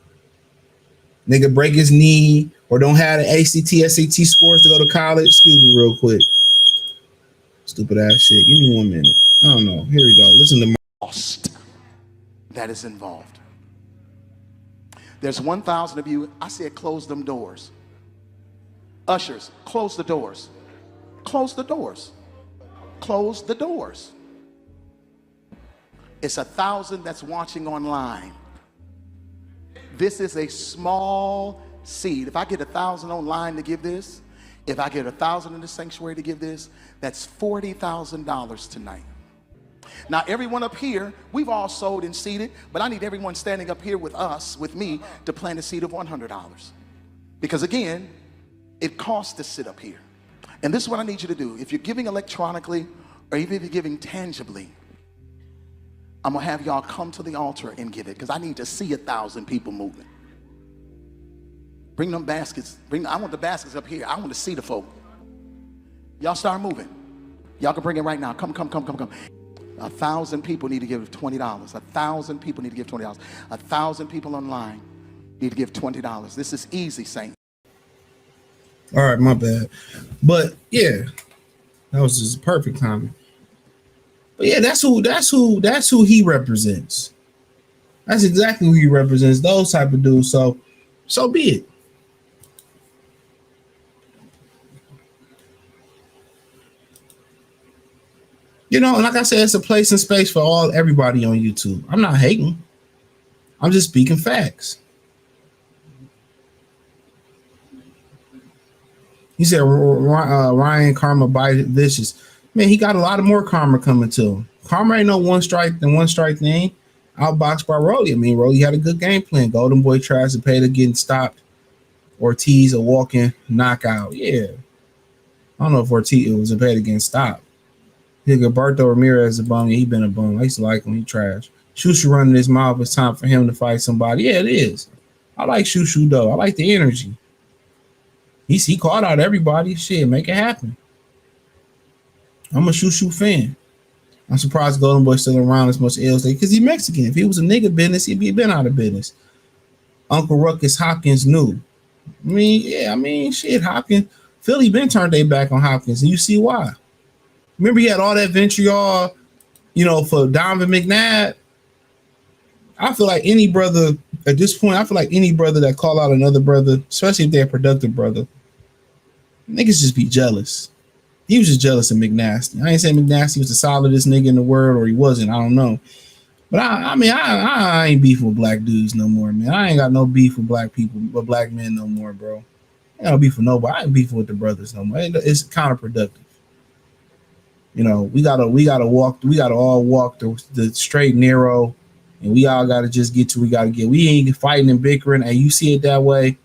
S9: Nigga break his knee or don't have the ACT, SAT scores to go to college. Excuse me real quick. Stupid ass shit. Give me 1 minute. I don't know. Here we go. Listen to
S13: cost that is involved. There's 1,000 of you. I said close them doors. Ushers, close the doors. Close the doors. Close the doors. It's 1,000 that's watching online. This is a small seed. If I get 1,000 online to give this, if I get 1,000 in the sanctuary to give this, that's $40,000 tonight. Now, everyone up here, we've all sold and seeded, but I need everyone standing up here with us, with me, to plant a seed of $100. Because again, it costs to sit up here. And this is what I need you to do. If you're giving electronically, or even if you're giving tangibly, I'm gonna have y'all come to the altar and give it, because I need to see 1,000 people moving. Bring them baskets. I want the baskets up here. I want to see the folk. Y'all start moving. Y'all can bring it right now. Come. 1,000 people need to give $20. 1,000 people need to give $20. 1,000 people online need to give $20. This is easy, Saint.
S9: All right, my bad. But yeah, that was just perfect timing. But yeah, that's who he represents. That's exactly who he represents. Those type of dudes. So be it. You know, and like I said, it's a place and space for everybody on YouTube. I'm not hating. I'm just speaking facts. He said Ryan Karma bited vicious. Man, he got a lot of more karma coming to him. Karma ain't no one strike thing. Outboxed by Rolly. I mean, Rolly had a good game plan. Golden Boy tries to pay to getting stopped. Ortiz a walking knockout. Yeah. I don't know if Ortiz was a pay to getting stopped. Gilberto Ramirez is a bum. Yeah, he been a bum. I used to like him. He trash. Shushu running his mouth. It's time for him to fight somebody. Yeah, it is. I like Shushu though. I like the energy. He called out everybody. Shit, make it happen. I'm a Shushu fan. I'm surprised Golden Boy's still around as much as because he's Mexican. If he was a nigga business, he'd been out of business. Uncle Ruckus Hopkins knew. Shit, Hopkins. Philly been turned their back on Hopkins, and you see why. Remember, he had all that vitriol, for Donovan McNabb. I feel like any brother at this point, any brother that call out another brother, especially if they're a productive brother, niggas just be jealous. He was just jealous of McNasty. I ain't saying McNasty was the solidest nigga in the world, or he wasn't. I don't know. But I ain't beef with black dudes no more, man. I ain't got no beef with black people, but black men no more, bro. I ain't no beef with nobody. I ain't beef with the brothers no more. It's counterproductive. We gotta all walk the straight and narrow, and we all gotta just get to we gotta get. We ain't fighting and bickering, and you see it that way.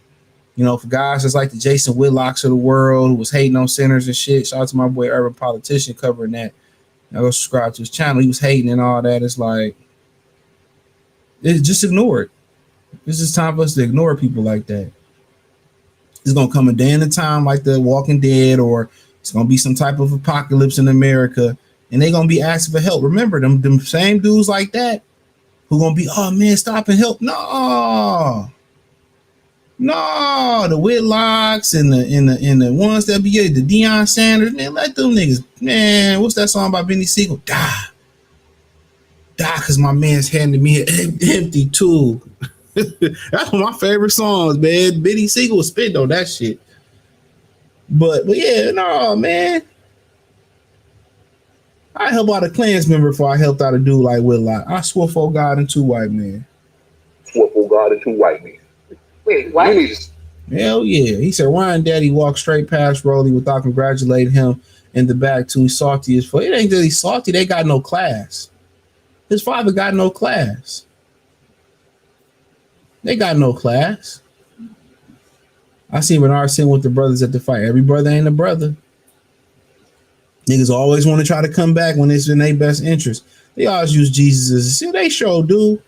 S9: For guys just like the Jason Whitlocks of the world who was hating on sinners and shit. Shout out to my boy Urban Politician covering that. I go subscribe to his channel. He was hating and all that. It's like, just ignore it. This is time for us to ignore people like that. It's gonna come a day and a time like the Walking Dead, or it's gonna be some type of apocalypse in America, and they're gonna be asking for help. Remember them same dudes like that who gonna be, oh man, stop and help. No, the Whitlocks and the ones that be the Deion Sanders, man, let them niggas, man. What's that song by Benny Siegel? Die, cause my man's handed me an empty tool. That's one of my favorite songs, man. Benny Siegel was spit on that shit. But yeah, no, man. I help out a Klans member before I helped out a dude like Whitlock. I swore for God and 2 white men.
S11: Swore for God and 2 white men. Wait, why?
S9: Hell yeah. He said Ryan Daddy walked straight past Rolly without congratulating him in the back too. He's salty as fuck. It ain't that he's salty. They got no class. His father got no class. They got no class. I seen Bernard sitting with the brothers at the fight. Every brother ain't a brother. Niggas always want to try to come back when it's in their best interest. They always use Jesus as they sure do.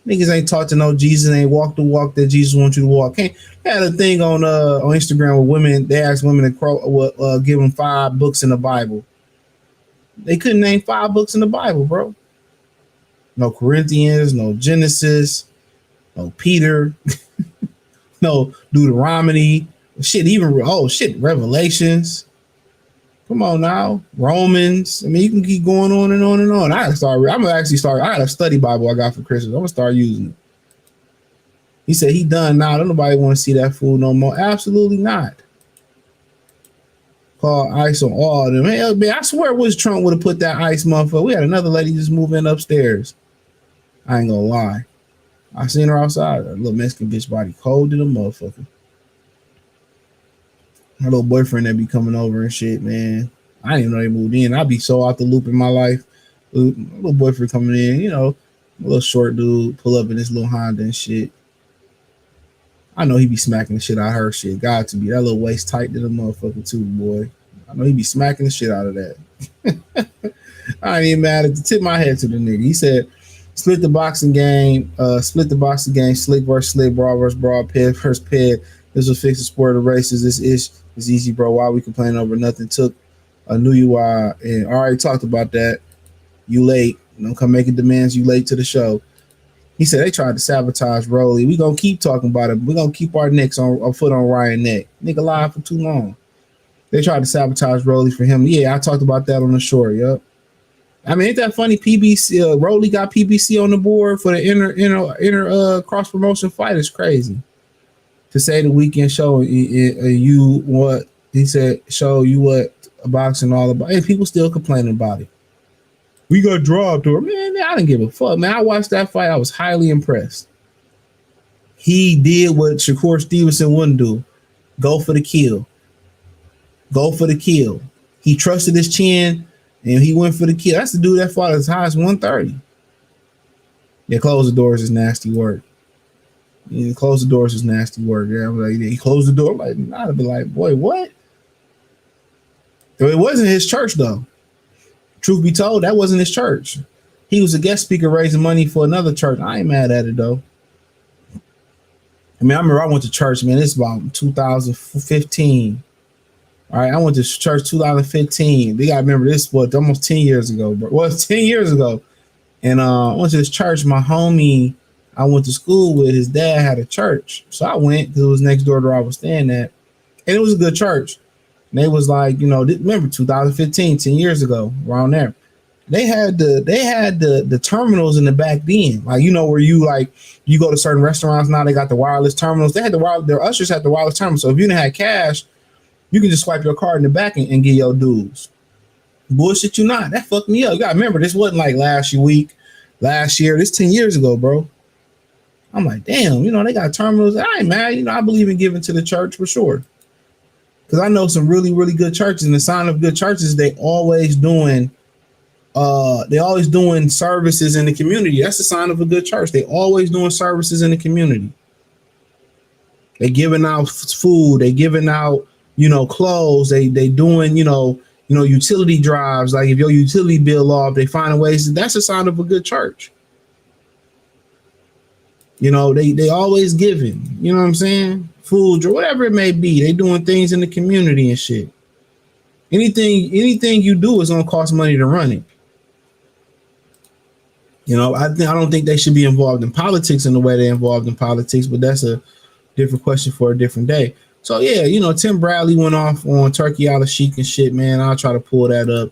S9: Niggas ain't taught to know Jesus, ain't walked the walk that Jesus wants you to walk. They had a thing on Instagram with women. They asked women to give them 5 books in the Bible. They couldn't name 5 books in the Bible, bro. No Corinthians, no Genesis, no Peter, no Deuteronomy, Revelations. Come on now, Romans. I mean, you can keep going on and on and on. I got a study Bible I got for Christmas. I'm gonna start using it. He said he done now. Don't nobody want to see that fool no more. Absolutely not. Call ice on all of them. Hey, man, I swear it was Trump would have put that ice motherfucker. We had another lady just move in upstairs. I ain't gonna lie. I seen her outside. A little Mexican bitch body cold to the motherfucker. My little boyfriend that be coming over and shit, man. I didn't even know they moved in. I'd be so out the loop in my life. My little boyfriend coming in, you know, a little short dude, pull up in this little Honda and shit. I know he be smacking the shit out of her shit. God to be that little waist tight to the motherfucker too, boy. I know he be smacking the shit out of that. I ain't even mad at the tip of my head to the nigga. He said, split the boxing game, slick versus slick, brawl versus brawl, ped versus ped. This will fix the sport of races. This is easy, bro. Why we complaining over nothing? Took a new UI and already talked about that. You late. Don't come making demands. You late to the show. He said they tried to sabotage Rolly. We gonna keep talking about it. We gonna keep our necks on our foot on Ryan neck. Nigga live for too long. They tried to sabotage Rolly for him. Yeah, I talked about that on the short. Yep. I mean, ain't that funny? PBC Rolly got PBC on the board for the inner cross promotion fight. Is crazy. To say the weekend show you what he said, show you what a boxing all about. And people still complaining about it. We got dropped, or man, I didn't give a fuck. Man, I watched that fight. I was highly impressed. He did what Shakur Stevenson wouldn't do. Go for the kill. Go for the kill. He trusted his chin and he went for the kill. That's the dude that fought as high as 130. Yeah, close the doors is nasty work. Yeah, close the doors is nasty work. Yeah, I'm like, he closed the door. I'm like, I'd be like, boy, what? It wasn't his church though. Truth be told, that wasn't his church. He was a guest speaker raising money for another church. I ain't mad at it though. I mean, I remember I went to church, man. It's about 2015. All right, I went to church 2015. They gotta remember this was almost 10 years ago, bro. Well, it's 10 years ago. And I went to this church. My homie I went to school with, his dad had a church. So I went because it was next door to where I was staying at. And it was a good church. And they was like, you know, remember 2015, 10 years ago, around there. They had the terminals in the back then. Like, you know, where you go to certain restaurants now, they got the wireless terminals. They had their ushers had the wireless terminals. So if you didn't have cash, you can just swipe your card in the back and get your dues. Bullshit you not. That fucked me up. You gotta remember, this wasn't like last year. This 10 years ago, bro. I'm like, damn, you know, they got terminals. I ain't mad. You know, I believe in giving to the church for sure. Because I know some really, really good churches. And the sign of good churches, they always doing services in the community. That's the sign of a good church. They always doing services in the community. They giving out food. They giving out, you know, clothes. They doing, you know, utility drives. Like if your utility bill off, they find ways. That's a sign of a good church. You know, they always giving, you know what I'm saying? Food or whatever it may be. They doing things in the community and shit. Anything you do is gonna cost money to run it. You know, I don't think they should be involved in politics in the way they're involved in politics, but that's a different question for a different day. So yeah, you know, Tim Bradley went off on Turki Alalshikh and shit, man. I'll try to pull that up.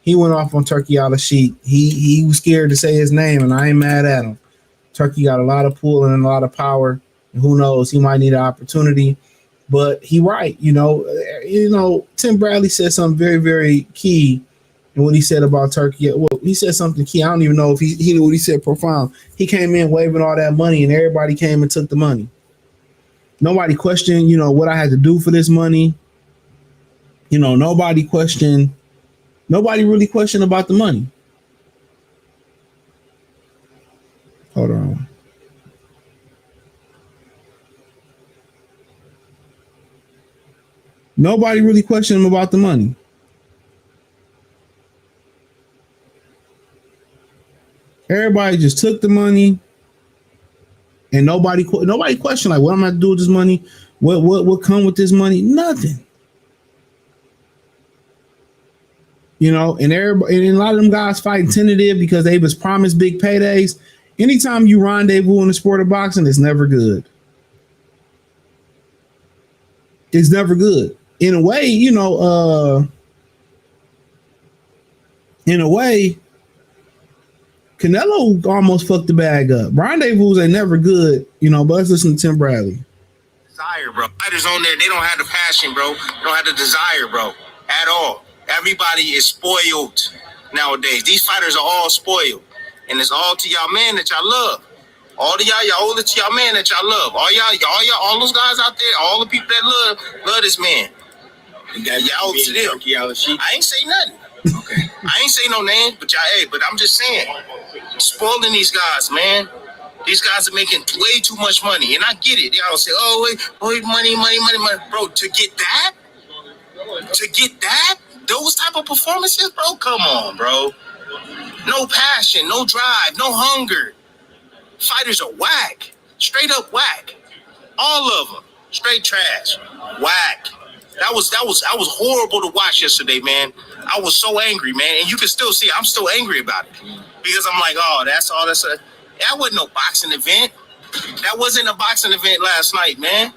S9: He went off on Turki Alalshikh. He was scared to say his name, and I ain't mad at him. Turki got a lot of pull and a lot of power. And who knows? He might need an opportunity, but he right. You know, Tim Bradley said something very, very key and what he said about Turkey. Well, he said something key. I don't even know if he knew what he said profound. He came in waving all that money, and everybody came and took the money. Nobody questioned, what I had to do for this money. Nobody really questioned about the money. Hold on. Nobody really questioned him about the money. Everybody just took the money, and nobody questioned like, what am I gonna do with this money? What come with this money? Nothing. And everybody, and a lot of them guys fighting tentative because they was promised big paydays. Anytime you rendezvous in the sport of boxing, it's never good. It's never good. In a way, Canelo almost fucked the bag up. Rendezvous ain't never good, but let's listen to Tim Bradley.
S16: Desire, bro. Fighters on there, they don't have the passion, bro. They don't have the desire, bro, at all. Everybody is spoiled nowadays. These fighters are all spoiled. And it's all to y'all man that y'all love. All to y'all owe it to y'all man that y'all love. All those guys out there, all the people that love this man. Y'all to them. Turki Alalshikh. I ain't say nothing. Okay. I ain't say no names, but but I'm just saying, spoiling these guys, man. These guys are making way too much money, and I get it. Y'all say, money, bro. To get that, those type of performances, bro. Come on, bro. No passion, no drive, no hunger. Fighters are whack, straight up whack. All of them, straight trash, whack. That was horrible to watch yesterday, man. I was so angry, man, and you can still see I'm still angry about it because I'm like, that wasn't no boxing event. That wasn't a boxing event last night, man.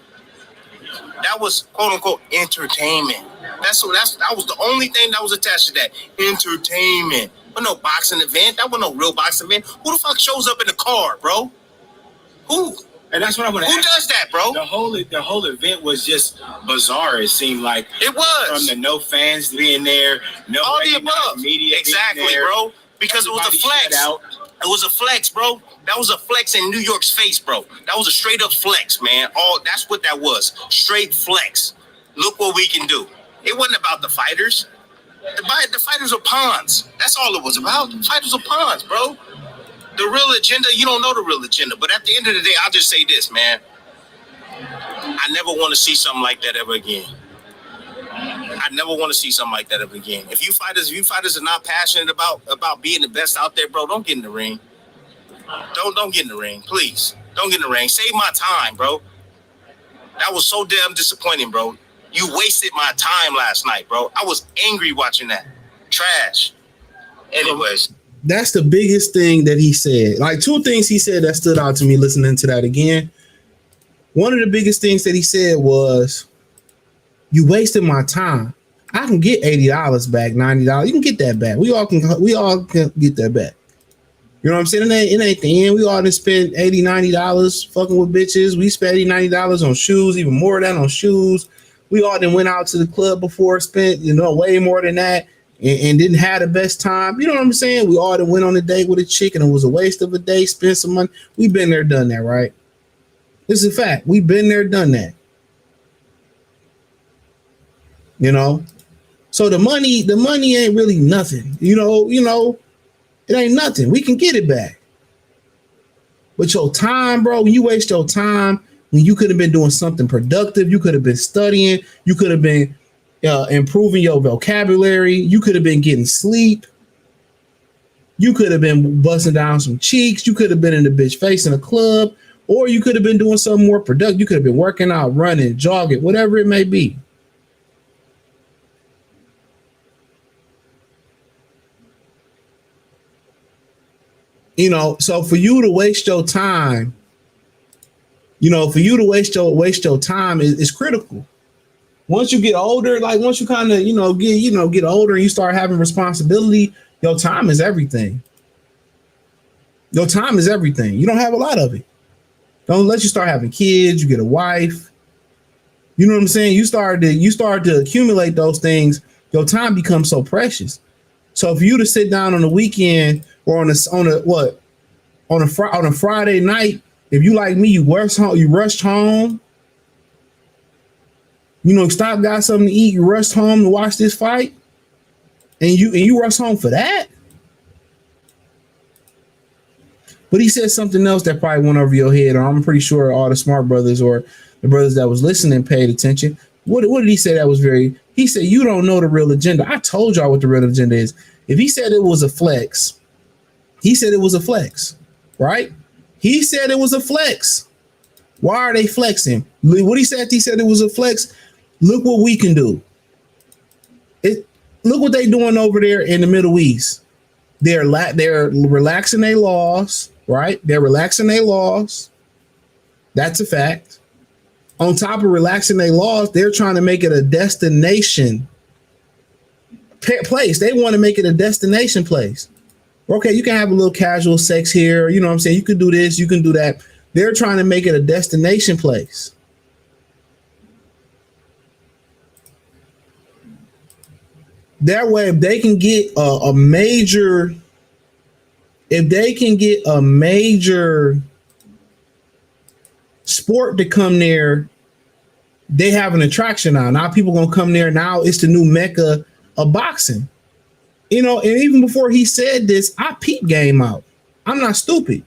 S16: That was quote unquote entertainment. That was the only thing that was attached to that, entertainment. But no boxing event. That wasn't no real boxing event. Who the fuck shows up in the car, bro? Who?
S17: And that's what I'm gonna ask.
S16: Who does that, bro?
S17: The whole event was just bizarre. It seemed like
S16: it was
S17: from the no fans being there, no
S16: all the above,
S17: media
S16: exactly,
S17: being there,
S16: bro. Because it was a flex. It was a flex, bro. That was a flex in New York's face, bro. That was a straight up flex, man. That's what that was. Straight flex. Look what we can do. It wasn't about the fighters. The fighters are pawns. That's all it was about. The fighters are pawns, bro. The real agenda, you don't know the real agenda. But at the end of the day, I'll just say this, man. I never want to see something like that ever again. I never want to see something like that ever again. If you fighters are not passionate about being the best out there, bro, don't get in the ring. Don't get in the ring, please. Don't get in the ring. Save my time, bro. That was so damn disappointing, bro. You wasted my time last night, bro. I was angry watching that. Trash. Anyways.
S9: That's the biggest thing that he said. Like two things he said that stood out to me listening to that again. One of the biggest things that he said was, you wasted my time. I can get $80 back, $90. You can get that back. We all can get that back. You know what I'm saying? It ain't the end. We all done spent $80, $90 fucking with bitches. We spent $80, $90 on shoes, even more than that on shoes. We all done went out to the club before, spent, way more than that and didn't have the best time. You know what I'm saying? We all done went on a date with a chick and it was a waste of a day, spent some money. We've been there, done that, right? This is a fact. We've been there, done that. So the money ain't really nothing. It ain't nothing. We can get it back. But your time, bro, when you waste your time, when you could have been doing something productive, you could have been studying, you could have been improving your vocabulary, you could have been getting sleep, you could have been busting down some cheeks, you could have been in the bitch face in a club, or you could have been doing something more productive. You could have been working out, running, jogging, whatever it may be. So for you to waste your time, waste your time is critical. Once you get older, like once you kind of, get older and you start having responsibility, your time is everything. Your time is everything. You don't have a lot of it. Don't let you start having kids, you get a wife. You know what I'm saying? You start to accumulate those things. Your time becomes so precious. So if you to sit down on the weekend or on a Friday night, if you like me, you rushed home. You know, stop, got something to eat. You rushed home to watch this fight, and you rushed home for that. But he said something else that probably went over your head. Or I'm pretty sure all the smart brothers or the brothers that was listening paid attention. What did he say that was very? He said, you don't know the real agenda. I told y'all what the real agenda is. If he said it was a flex, he said it was a flex, right? He said it was a flex. Why are they flexing? What he said it was a flex. Look what we can do. Look what they doing over there in the Middle East. They're relaxing their laws, right? They're relaxing their laws. That's a fact. On top of relaxing their laws, they're trying to make it a destination place. They want to make it a destination place. Okay, you can have a little casual sex here. You know what I'm saying? You can do this, you can do that. They're trying to make it a destination place. That way, if they can get a major sport to come there, they have an attraction now. Now people gonna come there. Now it's the new mecca of boxing. You know, and even before he said this, I peeped game out. I'm not stupid.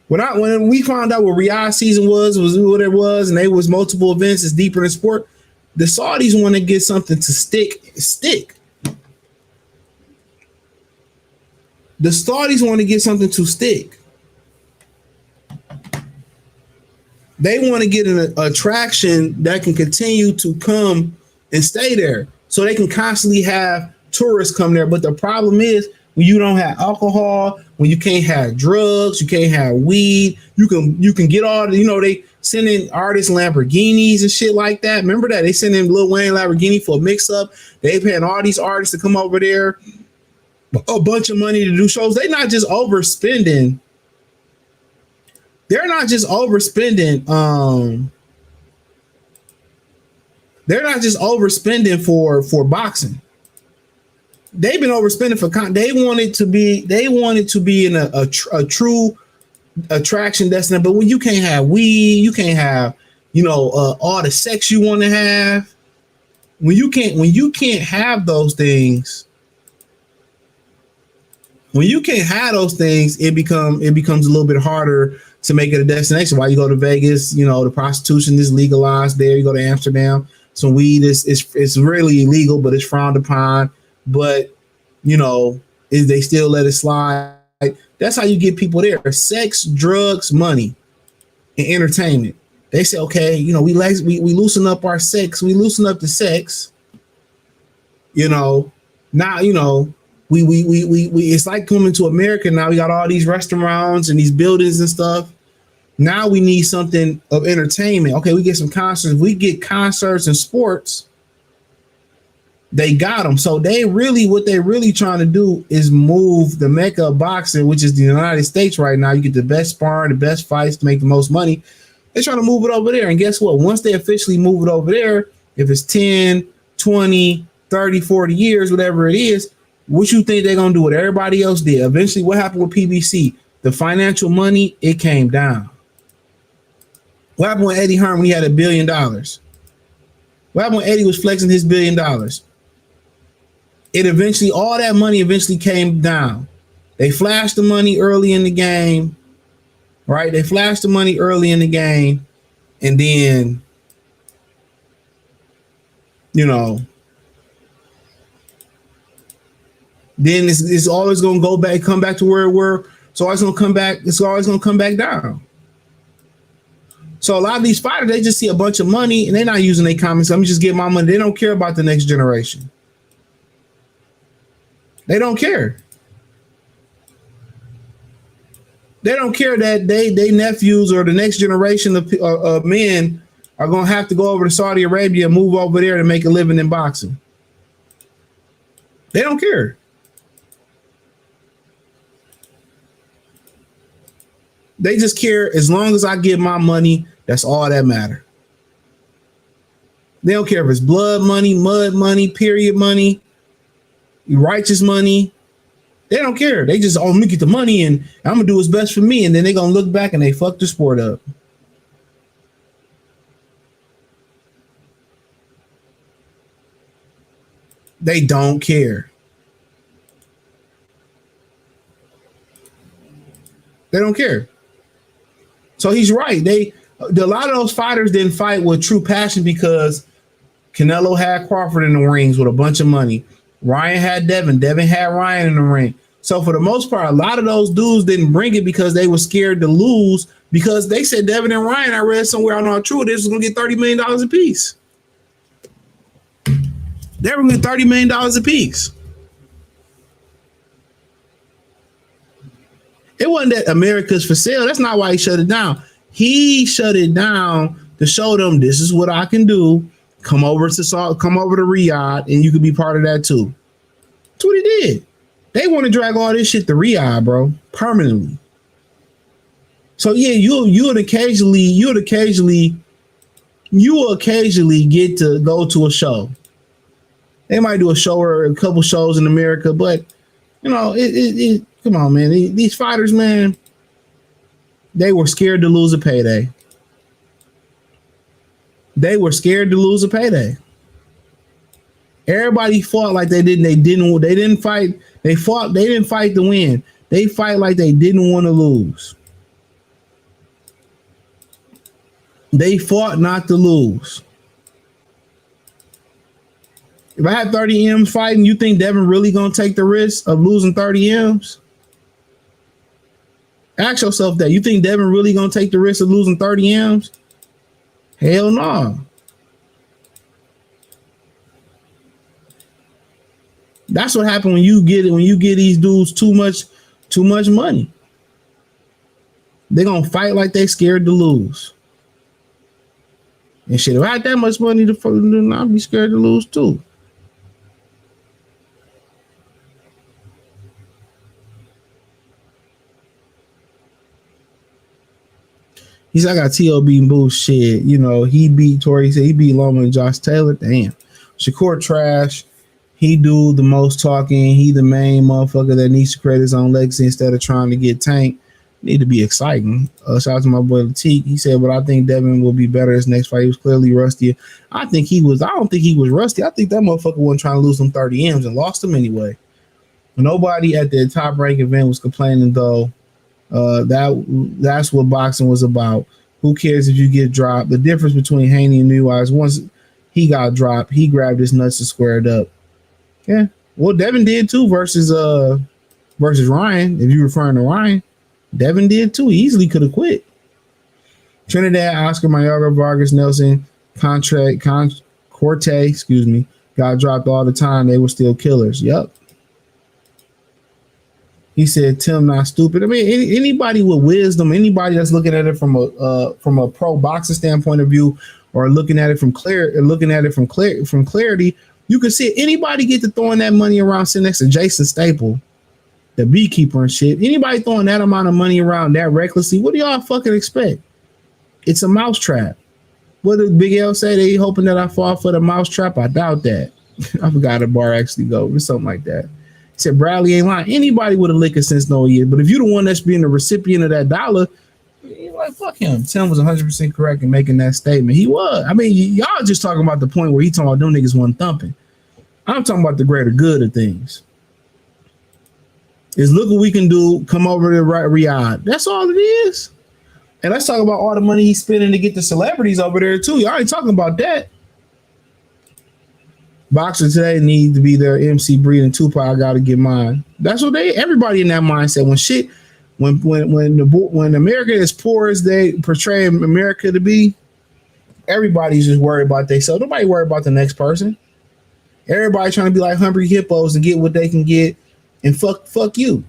S9: When we found out what Riyadh season was what it was, and they was multiple events, it's deeper than sport. The Saudis want to get something to stick. The Saudis want to get something to stick. They want to get an attraction that can continue to come and stay there, so they can constantly have tourists come there. But the problem is, when you don't have alcohol, when you can't have drugs, you can't have weed, you can get all the, they send in artists Lamborghinis and shit like that. Remember that? They send in Lil Wayne Lamborghini for a mix-up. They paying all these artists to come over there, a bunch of money to do shows. They're not just overspending. They're not just overspending for boxing. They've been overspending for they wanted to be in a true attraction destination. But when you can't have weed, you can't have all the sex you want to have. When you can't have those things. When you can't have those things, it becomes a little bit harder to make it a destination. Why you go to Vegas, the prostitution is legalized there. You go to Amsterdam, some weed is really illegal, but it's frowned upon. But they still let it slide. That's how you get people there. Sex, drugs, money, and entertainment. They say, okay, we loosen up our sex, we loosen up the sex. Now we it's like coming to America now. We got all these restaurants and these buildings and stuff. Now we need something of entertainment. Okay, we get some concerts. We get concerts and sports. They got them. So what they really trying to do is move the mecca of boxing, which is the United States right now. You get the best sparring, the best fights to make the most money. They're trying to move it over there. And guess what? Once they officially move it over there, if it's 10, 20, 30, 40 years, whatever it is, what you think they're going to do what everybody else did? Eventually, what happened with PBC? The financial money, it came down. What happened with Eddie Hearn when he had $1 billion? What happened when Eddie was flexing his $1 billion? All that money eventually came down. They flashed the money early in the game, right? They flashed the money early in the game, and then, then it's always going to come back to where it were. So it's always going to come back down. So a lot of these fighters, they just see a bunch of money and they're not using their comments. Let me just get my money. They don't care about the next generation. They don't care. They don't care that they nephews or the next generation of men are going to have to go over to Saudi Arabia and move over there to make a living in boxing. They don't care. They just care as long as I get my money, that's all that matters. They don't care if it's blood money, mud money, period money, righteous money. They don't care. They just, let me get the money and I'm gonna do what's best for me. And then they're gonna look back and they fuck the sport up. They don't care. They don't care. So he's right. A lot of those fighters didn't fight with true passion because Canelo had Crawford in the rings with a bunch of money. Ryan had Devin. Devin had Ryan in the ring. So for the most part, a lot of those dudes didn't bring it because they were scared to lose because they said Devin and Ryan, I read somewhere, I don't know how true it is, was going to get $30 million a piece. They were going to get $30 million a piece. It wasn't that America's for sale. That's not why he shut it down. He shut it down to show them this is what I can do. Come over to Riyadh, and you could be part of that too. That's what he did. They want to drag all this shit to Riyadh, bro, permanently. So yeah, you would occasionally get to go to a show. They might do a show or a couple shows in America, but you know, come on, man. These fighters, man, they were scared to lose a payday. They were scared to lose a payday. Everybody fought like they didn't fight. They didn't fight to win. They fight like they didn't want to lose. They fought not to lose. If I had 30 M's fighting, you think Devin really gonna take the risk of losing 30 M's? Ask yourself that. You think Devin really gonna take the risk of losing 30 M's? Hell no. That's what happened when you get these dudes too much money. They're gonna fight like they scared to lose. And shit, if I had that much money to fucking do, I'd be scared to lose too. He said, I got T.O.B. and bullshit. You know, he beat Tori. He said he beat Loma and Josh Taylor. Damn. Shakur trash. He do the most talking. He the main motherfucker that needs to create his own legacy instead of trying to get tanked. Need to be exciting. Shout out to my boy Latique. He said, but I think Devin will be better this next fight. He was clearly rusty. I don't think he was rusty. I think that motherfucker wasn't trying to lose them 30 M's and lost them anyway. Nobody at the top rank event was complaining though. That's what boxing was about. Who cares if you get dropped? The difference between Haney and Inoue is once he got dropped, he grabbed his nuts and squared up. Yeah. Well, Devin did too versus Ryan. If you're referring to Ryan, Devin did too. He easily could have quit. Trinidad, Oscar, Mayorga, Vargas, Nelson, Corte, got dropped all the time. They were still killers. Yep. He said, Tim not stupid. I mean, anybody with wisdom, anybody that's looking at it from a pro boxing standpoint of view, or looking at it from clarity, you can see anybody get to throwing that money around sitting next to Jason Staple, the beekeeper and shit. Anybody throwing that amount of money around that recklessly, what do y'all fucking expect? It's a mousetrap. What did Big L say? They hoping that I fall for the mousetrap? I doubt that. I forgot how the bar actually go. It's something like that. He said Bradley ain't lying. Anybody with a liquor sense know he is. But if you're the one that's being the recipient of that dollar, you're like, fuck him. Tim was 100% correct in making that statement. He was. I mean, y'all just talking about the point where he talking about them niggas wasn't thumping. I'm talking about the greater good of things. Is look what we can do. Come over to Riyadh. That's all it is. And let's talk about all the money he's spending to get the celebrities over there too. Y'all ain't talking about that. Boxers today need to be their MC Breed and Tupac. I gotta get mine. That's what everybody in that mindset. When America is poor as they portray America to be, everybody's just worried about themselves. Nobody worried about the next person. Everybody trying to be like hungry hippos and get what they can get, and fuck you.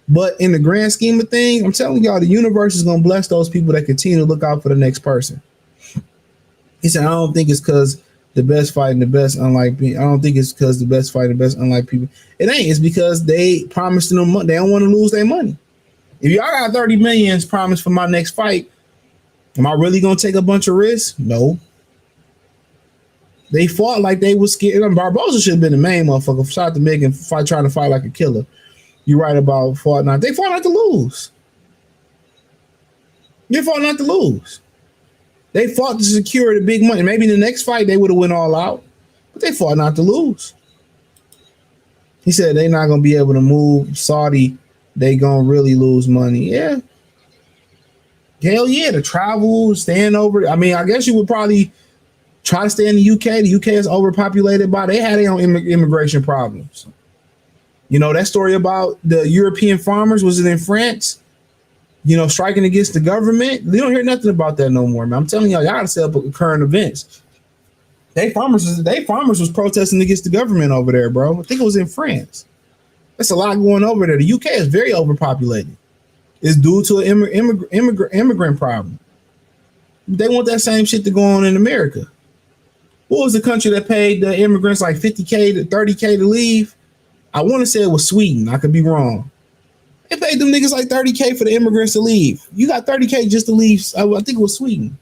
S9: But in the grand scheme of things, I'm telling y'all, the universe is gonna bless those people that continue to look out for the next person. He said, I don't think it's because the best fight and the best unlike people. I don't think it's because the best fight and the best unlike people. It ain't. It's because they promised them money. They don't want to lose their money. If y'all got 30 million promised for my next fight, am I really gonna take a bunch of risks? No. They fought like they was scared. Barboza should have been the main motherfucker. Shout out to Megan trying to fight like a killer. You're right about fought not. They fought not to lose. They fought not to lose. They fought to secure the big money. Maybe in the next fight they would have went all out, but they fought not to lose. He said they're not gonna be able to move Saudi. They gonna really lose money. Yeah. Hell yeah, to travel, staying over. I mean, I guess you would probably try to stay in the UK. The UK is overpopulated they had their own immigration problems. You know, that story about the European farmers, was it in France? You know, striking against the government. You don't hear nothing about that no more, man. I'm telling y'all gotta set up current events. They farmers was protesting against the government over there, bro. I think it was in France. That's a lot going over there. The UK is very overpopulated. It's due to an immigrant problem. They want that same shit to go on in America. What was the country that paid the immigrants like $50K to $30K to leave? I want to say it was Sweden. I could be wrong. They paid them niggas like $30K for the immigrants to leave. You got $30K just to leave. I think it was Sweden.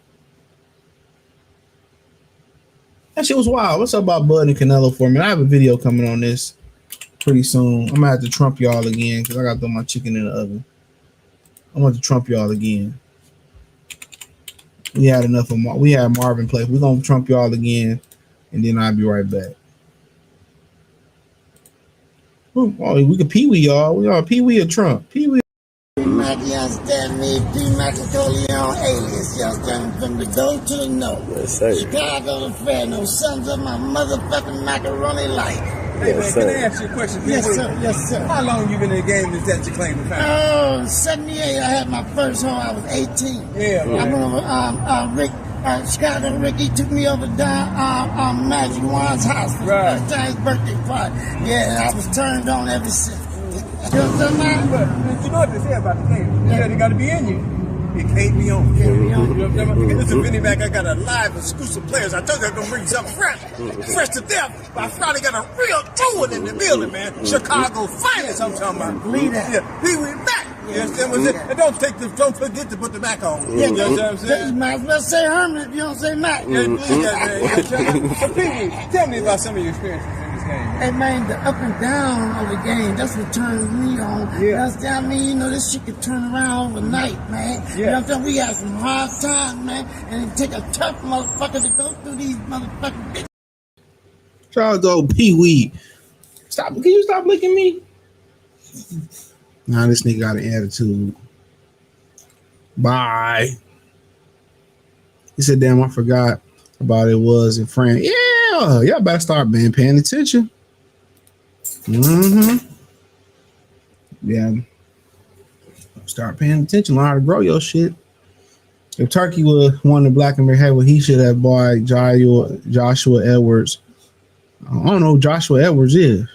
S9: That shit was wild. What's up about Bud and Canelo for me? I have a video coming on this pretty soon. I'm gonna have to trump y'all again because I got to throw my chicken in the oven. I want to trump y'all again. We had enough of we had Marvin play. We're gonna trump y'all again, and then I'll be right back. Oh, we can Pee-wee y'all. We are Pee-wee or Trump. Pee-wee.
S18: Mac, you understand me? P. Machiavellian alias, you understand me? From the go to the no. Yes, sir. Chicago to fair, no sons of my motherfucking macaroni life.
S19: Hey, man, can I ask you a question?
S18: Yes, sir. Yes, sir.
S19: How long you been in the game? Is that your claim to fame?
S18: Oh, 78. I had my first home. I was 18.
S19: Yeah, man.
S18: I went over, Chicago Ricky took me over down Magic Wand's house for
S19: right.
S18: first time his birthday party. Yeah, I was turned on ever since. You know what I'm saying?
S19: But you know what they say about the game. You said it got to be in you. It can't be on. You know what I'm saying? Listen, Vinny back, I got a live exclusive players. I told you I'm going to bring something fresh to death. But I finally got a real true one in the building, man. Chicago finest, I'm talking about.
S18: Believe that.
S19: Yeah, Pee-wee back. You understand what I'm saying? And don't forget to put the back on.
S18: Yeah,
S19: you know what I'm saying?
S18: You might as well say Herman if you don't say Mac.
S19: Yeah, believe that, man. So, Pee-wee, tell me about some of your experiences in this game.
S18: Hey, man, the up and down of the game, that's what turns me on.
S19: Yeah.
S18: You understand? I mean, you know, this shit could turn around overnight, man.
S19: Yeah.
S18: You know what I'm saying? We had some hard times, man, and it take a tough motherfucker to go through these motherfucking bitches.
S9: Charles old Pee-wee. Stop. Can you stop licking me? Nah, this nigga got an attitude. Bye. He said, damn, I forgot about it was in France. Yeah, y'all better start paying attention. Yeah. Start paying attention. Learn how to grow your shit. If Turkey would won the Black and Heavyweight, he should have bought Joshua Edwards. I don't know who Joshua Edwards is.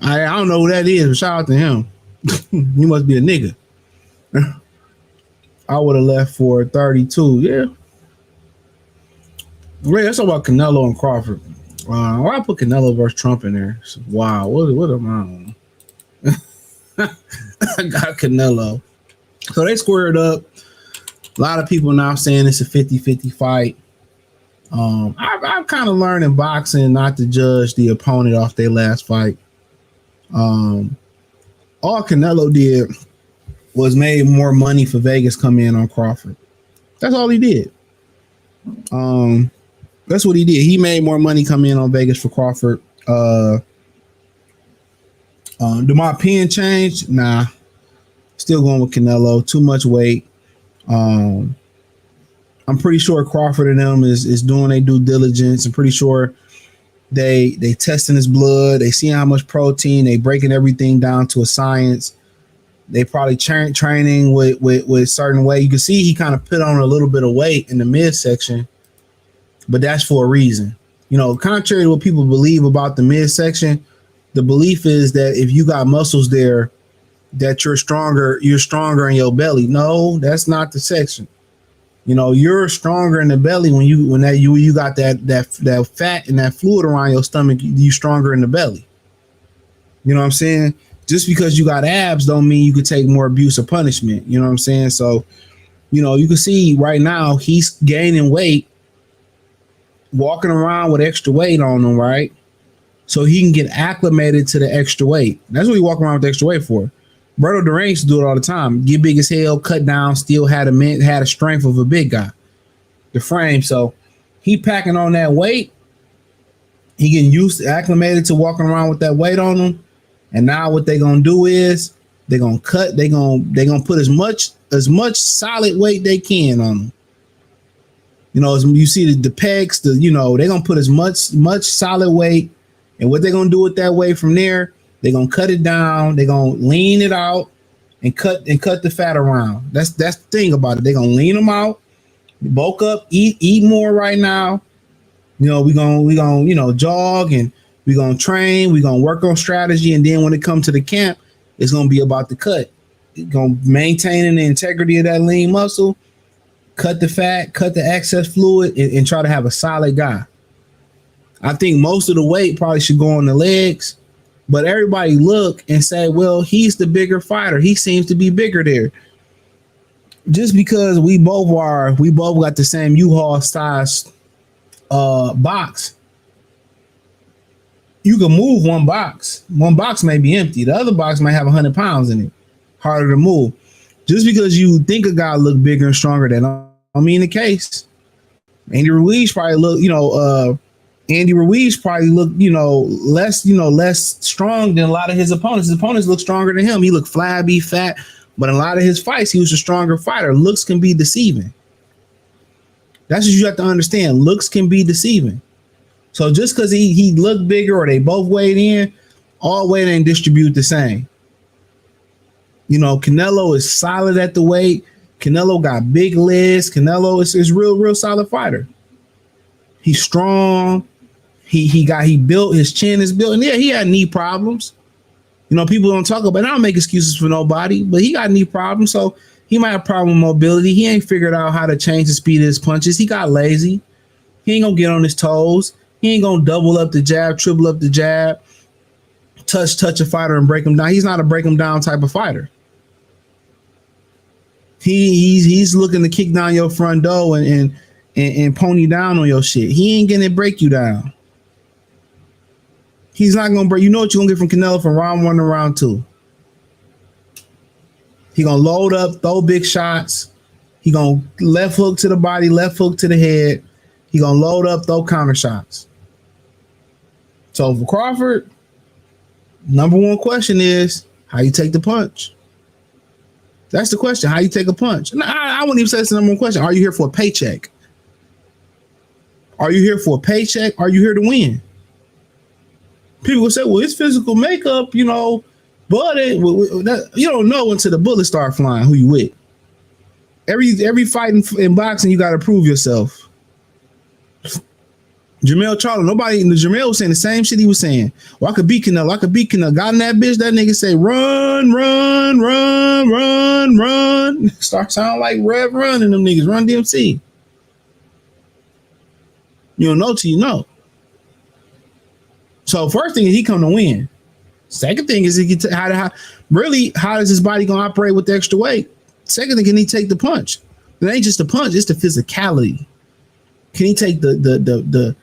S9: I don't know who that is, but shout out to him. He must be a nigga. I would have left for 32. Yeah. Ray, let's talk about Canelo and Crawford. Why I put Canelo versus Trump in there? Wow, what am I on? I got Canelo. So they squared up. A lot of people now saying it's a 50-50 fight. I've kind of learned in boxing not to judge the opponent off their last fight. All Canelo did was made more money for Vegas come in on Crawford. That's all he did. That's what he did. He made more money come in on Vegas for Crawford. Do my opinion change? Nah. Still going with Canelo. Too much weight. I'm pretty sure Crawford and them is doing their due diligence. I'm pretty sure they testing his blood. They seeing how much protein. They breaking everything down to a science. They probably training with certain weight. You can see he kind of put on a little bit of weight in the midsection, but that's for a reason. You know, contrary to what people believe about the midsection, the belief is that if you got muscles there, that you're stronger in your belly. No, that's not the section. You know, you're stronger in the belly when you got that fat and that fluid around your stomach. You stronger in the belly. You know what I'm saying? Just because you got abs don't mean you could take more abuse or punishment. You know what I'm saying? So, you know, you can see right now he's gaining weight, walking around with extra weight on him, right? so he can get acclimated to the extra weight. That's what he walk around with the extra weight for. Berto Duran used to do it all the time. Get big as hell, cut down, still had a strength of a big guy. The frame. So he packing on that weight. He getting used to, acclimated to walking around with that weight on him. And now what they gonna do is they're gonna cut. They're gonna put as much solid weight they can on him. You know, as you see the pegs. They're gonna put as much solid weight. And what they're gonna do with that weight from there, they're gonna cut it down. They're gonna lean it out and cut the fat around. That's the thing about it. They're gonna lean them out, bulk up, eat more right now. You know, we gonna jog and we're gonna train, we're gonna work on strategy, and then when it comes to the camp, it's gonna be about the cut. It's gonna maintain the integrity of that lean muscle, cut the fat, cut the excess fluid, and try to have a solid guy. I think most of the weight probably should go on the legs, but everybody look and say, well, he's the bigger fighter. He seems to be bigger there. Just because we both got the same U-Haul size box. You can move one box. One box may be empty. The other box might have 100 pounds in it. Harder to move. Just because you think a guy look bigger and stronger, that don't mean the case. Andy Ruiz probably look, less strong than a lot of his opponents. His opponents look stronger than him. He looked flabby, fat, but in a lot of his fights, he was a stronger fighter. Looks can be deceiving. That's what you have to understand. Looks can be deceiving. So just because he looked bigger or they both weighed in, all weight ain't distribute the same. You know, Canelo is solid at the weight. Canelo got big legs. Canelo is real solid fighter. He's strong. He built, his chin is built. And yeah, he had knee problems. You know, people don't talk about it. I don't make excuses for nobody, but he got knee problems. So he might have problem with mobility. He ain't figured out how to change the speed of his punches. He got lazy. He ain't gonna get on his toes. He ain't gonna double up the jab, triple up the jab, touch a fighter and break him down. He's not a break him down type of fighter. He's looking to kick down your front door and pony down on your shit. He ain't gonna break you down. He's not gonna break. You know what you're gonna get from Canelo from round 1 to round 2. He gonna load up, throw big shots. He gonna left hook to the body, left hook to the head. He gonna load up, throw counter shots. So for Crawford, number one question is how you take the punch. That's the question. How you take a punch? And I wouldn't even say that's the number one question. Are you here for a paycheck? Are you here for a paycheck? Are you here to win? People will say, well, it's physical makeup, but you don't know until the bullets start flying who you with. Every fight in boxing, you got to prove yourself. Jamel Charlo, Jamel was saying the same shit he was saying. Well, I could beat Canelo. Got in that bitch, that nigga say, run. Start sounding like Rev Run and them niggas, Run DMC. You don't know till you know. So first thing is he come to win. Second thing is how is his body gonna operate with the extra weight? Second thing, can he take the punch? It ain't just the punch, it's the physicality. Can he take the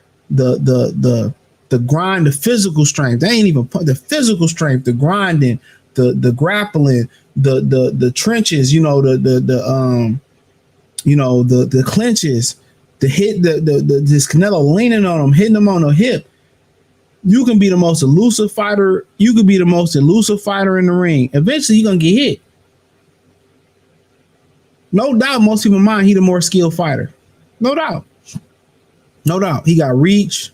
S9: grind, the physical strength? They ain't even the physical strength, the grinding, the grappling, the trenches, the clinches, the hit, this Canelo leaning on him, hitting him on the hip. You can be the most elusive fighter. You could be the most elusive fighter in the ring. Eventually, you're gonna get hit. No doubt, most people mind he the more skilled fighter. No doubt. He got reach.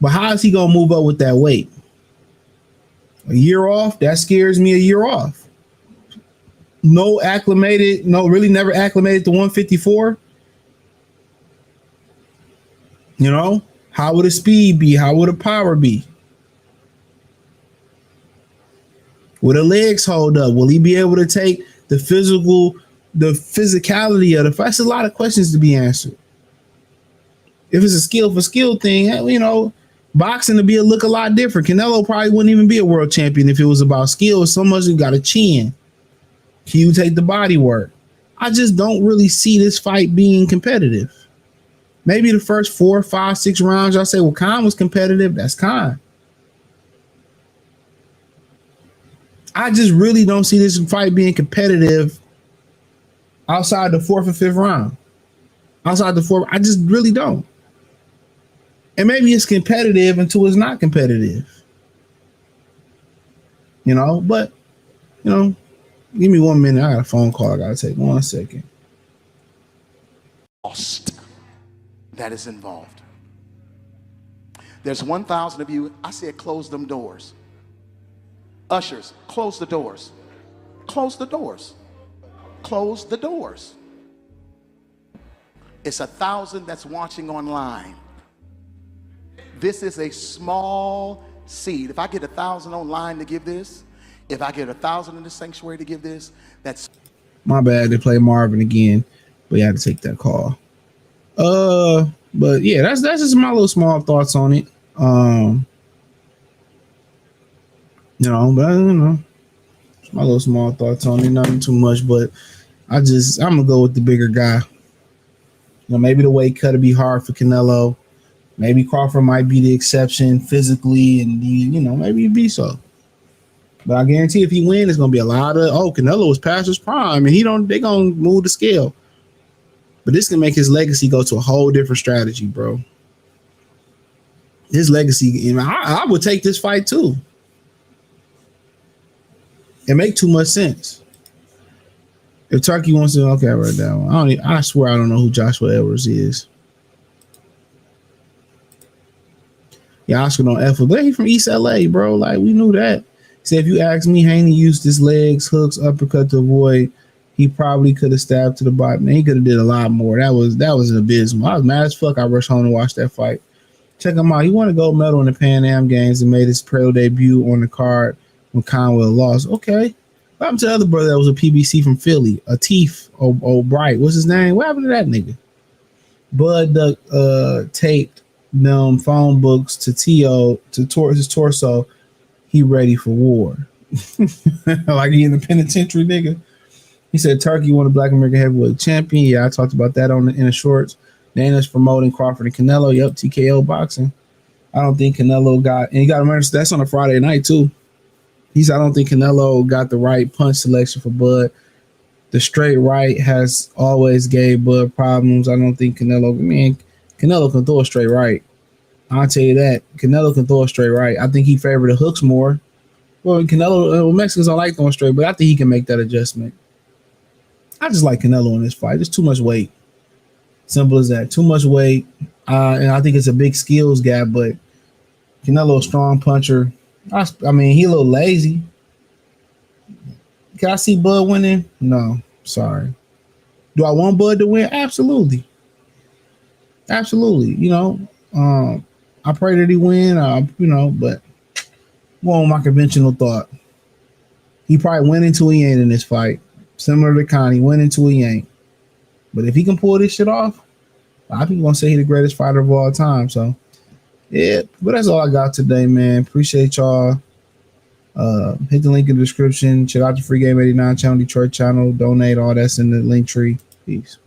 S9: But how is he gonna move up with that weight? A year off? That scares me. A year off. Never acclimated to 154. How would the speed be? How would the power be? Will the legs hold up? Will he be able to take the physicality of the fight? That's a lot of questions to be answered. If it's a skill for skill thing, boxing would look a lot different. Canelo probably wouldn't even be a world champion if it was about skill. So much you got a chin. Can you take the body work? I just don't really see this fight being competitive. Maybe the first 4, 5, 6 rounds, y'all say, well, Khan was competitive. That's Khan. I just really don't see this fight being competitive outside the 4th or 5th round. Outside the 4th, I just really don't. And maybe it's competitive until it's not competitive. You know, but, you know, give me 1 minute. I got a phone call I got to take. 1 second.
S13: Cost that is involved. There's 1,000 of you. I said close them doors. Ushers, close the doors. Close the doors. Close the doors. It's 1,000 that's watching online. This is a small seed. If I get 1,000 online to give this, if I get 1,000 in the sanctuary to give this, that's
S9: my bad. They play Marvin again, but you had to take that call. But yeah, that's just my little small thoughts on it. You know, but I don't know. My little small thoughts on it, nothing too much, but I'm gonna go with the bigger guy. You know, maybe the weight cut would be hard for Canelo. Maybe Crawford might be the exception physically, and you know, maybe it'd be so. But I guarantee if he wins, it's gonna be a lot of Canelo was past his prime, and they gonna move the scale. But this can make his legacy go to a whole different strategy, bro. His legacy, you know, I would take this fight too. It make too much sense. If Turkey wants to, okay, I read that one. I swear I don't know who Joshua Edwards is. Yeah, Oscar don't F with, but he from East LA, bro. Like, we knew that. He said, if you ask me, Haney used his legs, hooks, uppercut to avoid. He probably could have stabbed to the bottom. Man, he could have did a lot more. That was an abysmal. I was mad as fuck. I rushed home to watch that fight. Check him out. He won a gold medal in the Pan Am Games and made his pro debut on the card when Conwell lost. Okay. What happened to the other brother that was a PBC from Philly? Atif O'Bright. What's his name? What happened to that nigga? Bud taped them phone books to his torso. He ready for war. Like he in the penitentiary, nigga. He said Turkey won the Black American Heavyweight Champion. Yeah, I talked about that in the shorts. Dana's promoting Crawford and Canelo. Yep, TKO boxing. I don't think Canelo got, and you got to remember that's on a Friday night too. He said I don't think Canelo got the right punch selection for Bud. The straight right has always gave Bud problems. I don't think Canelo can throw a straight right. I'll tell you that. Canelo can throw a straight right. I think he favored the hooks more. Well, Mexicans don't like throwing straight, but I think he can make that adjustment. I just like Canelo in this fight. There's too much weight. Simple as that. Too much weight. And I think it's a big skills gap, but Canelo, a strong puncher. I mean, he a little lazy. Can I see Bud winning? No, sorry. Do I want Bud to win? Absolutely. Absolutely. You know, I pray that he win, you know, but going my conventional thought. He probably went into he ain't in this fight. Similar to Connie, went into he ain't. But if he can pull this shit off, a lot of people gonna say he's the greatest fighter of all time. So yeah, but that's all I got today, man. Appreciate y'all. Hit the link in the description. Check out the Free Game 89 channel, Detroit channel. Donate, all that's in the link tree. Peace.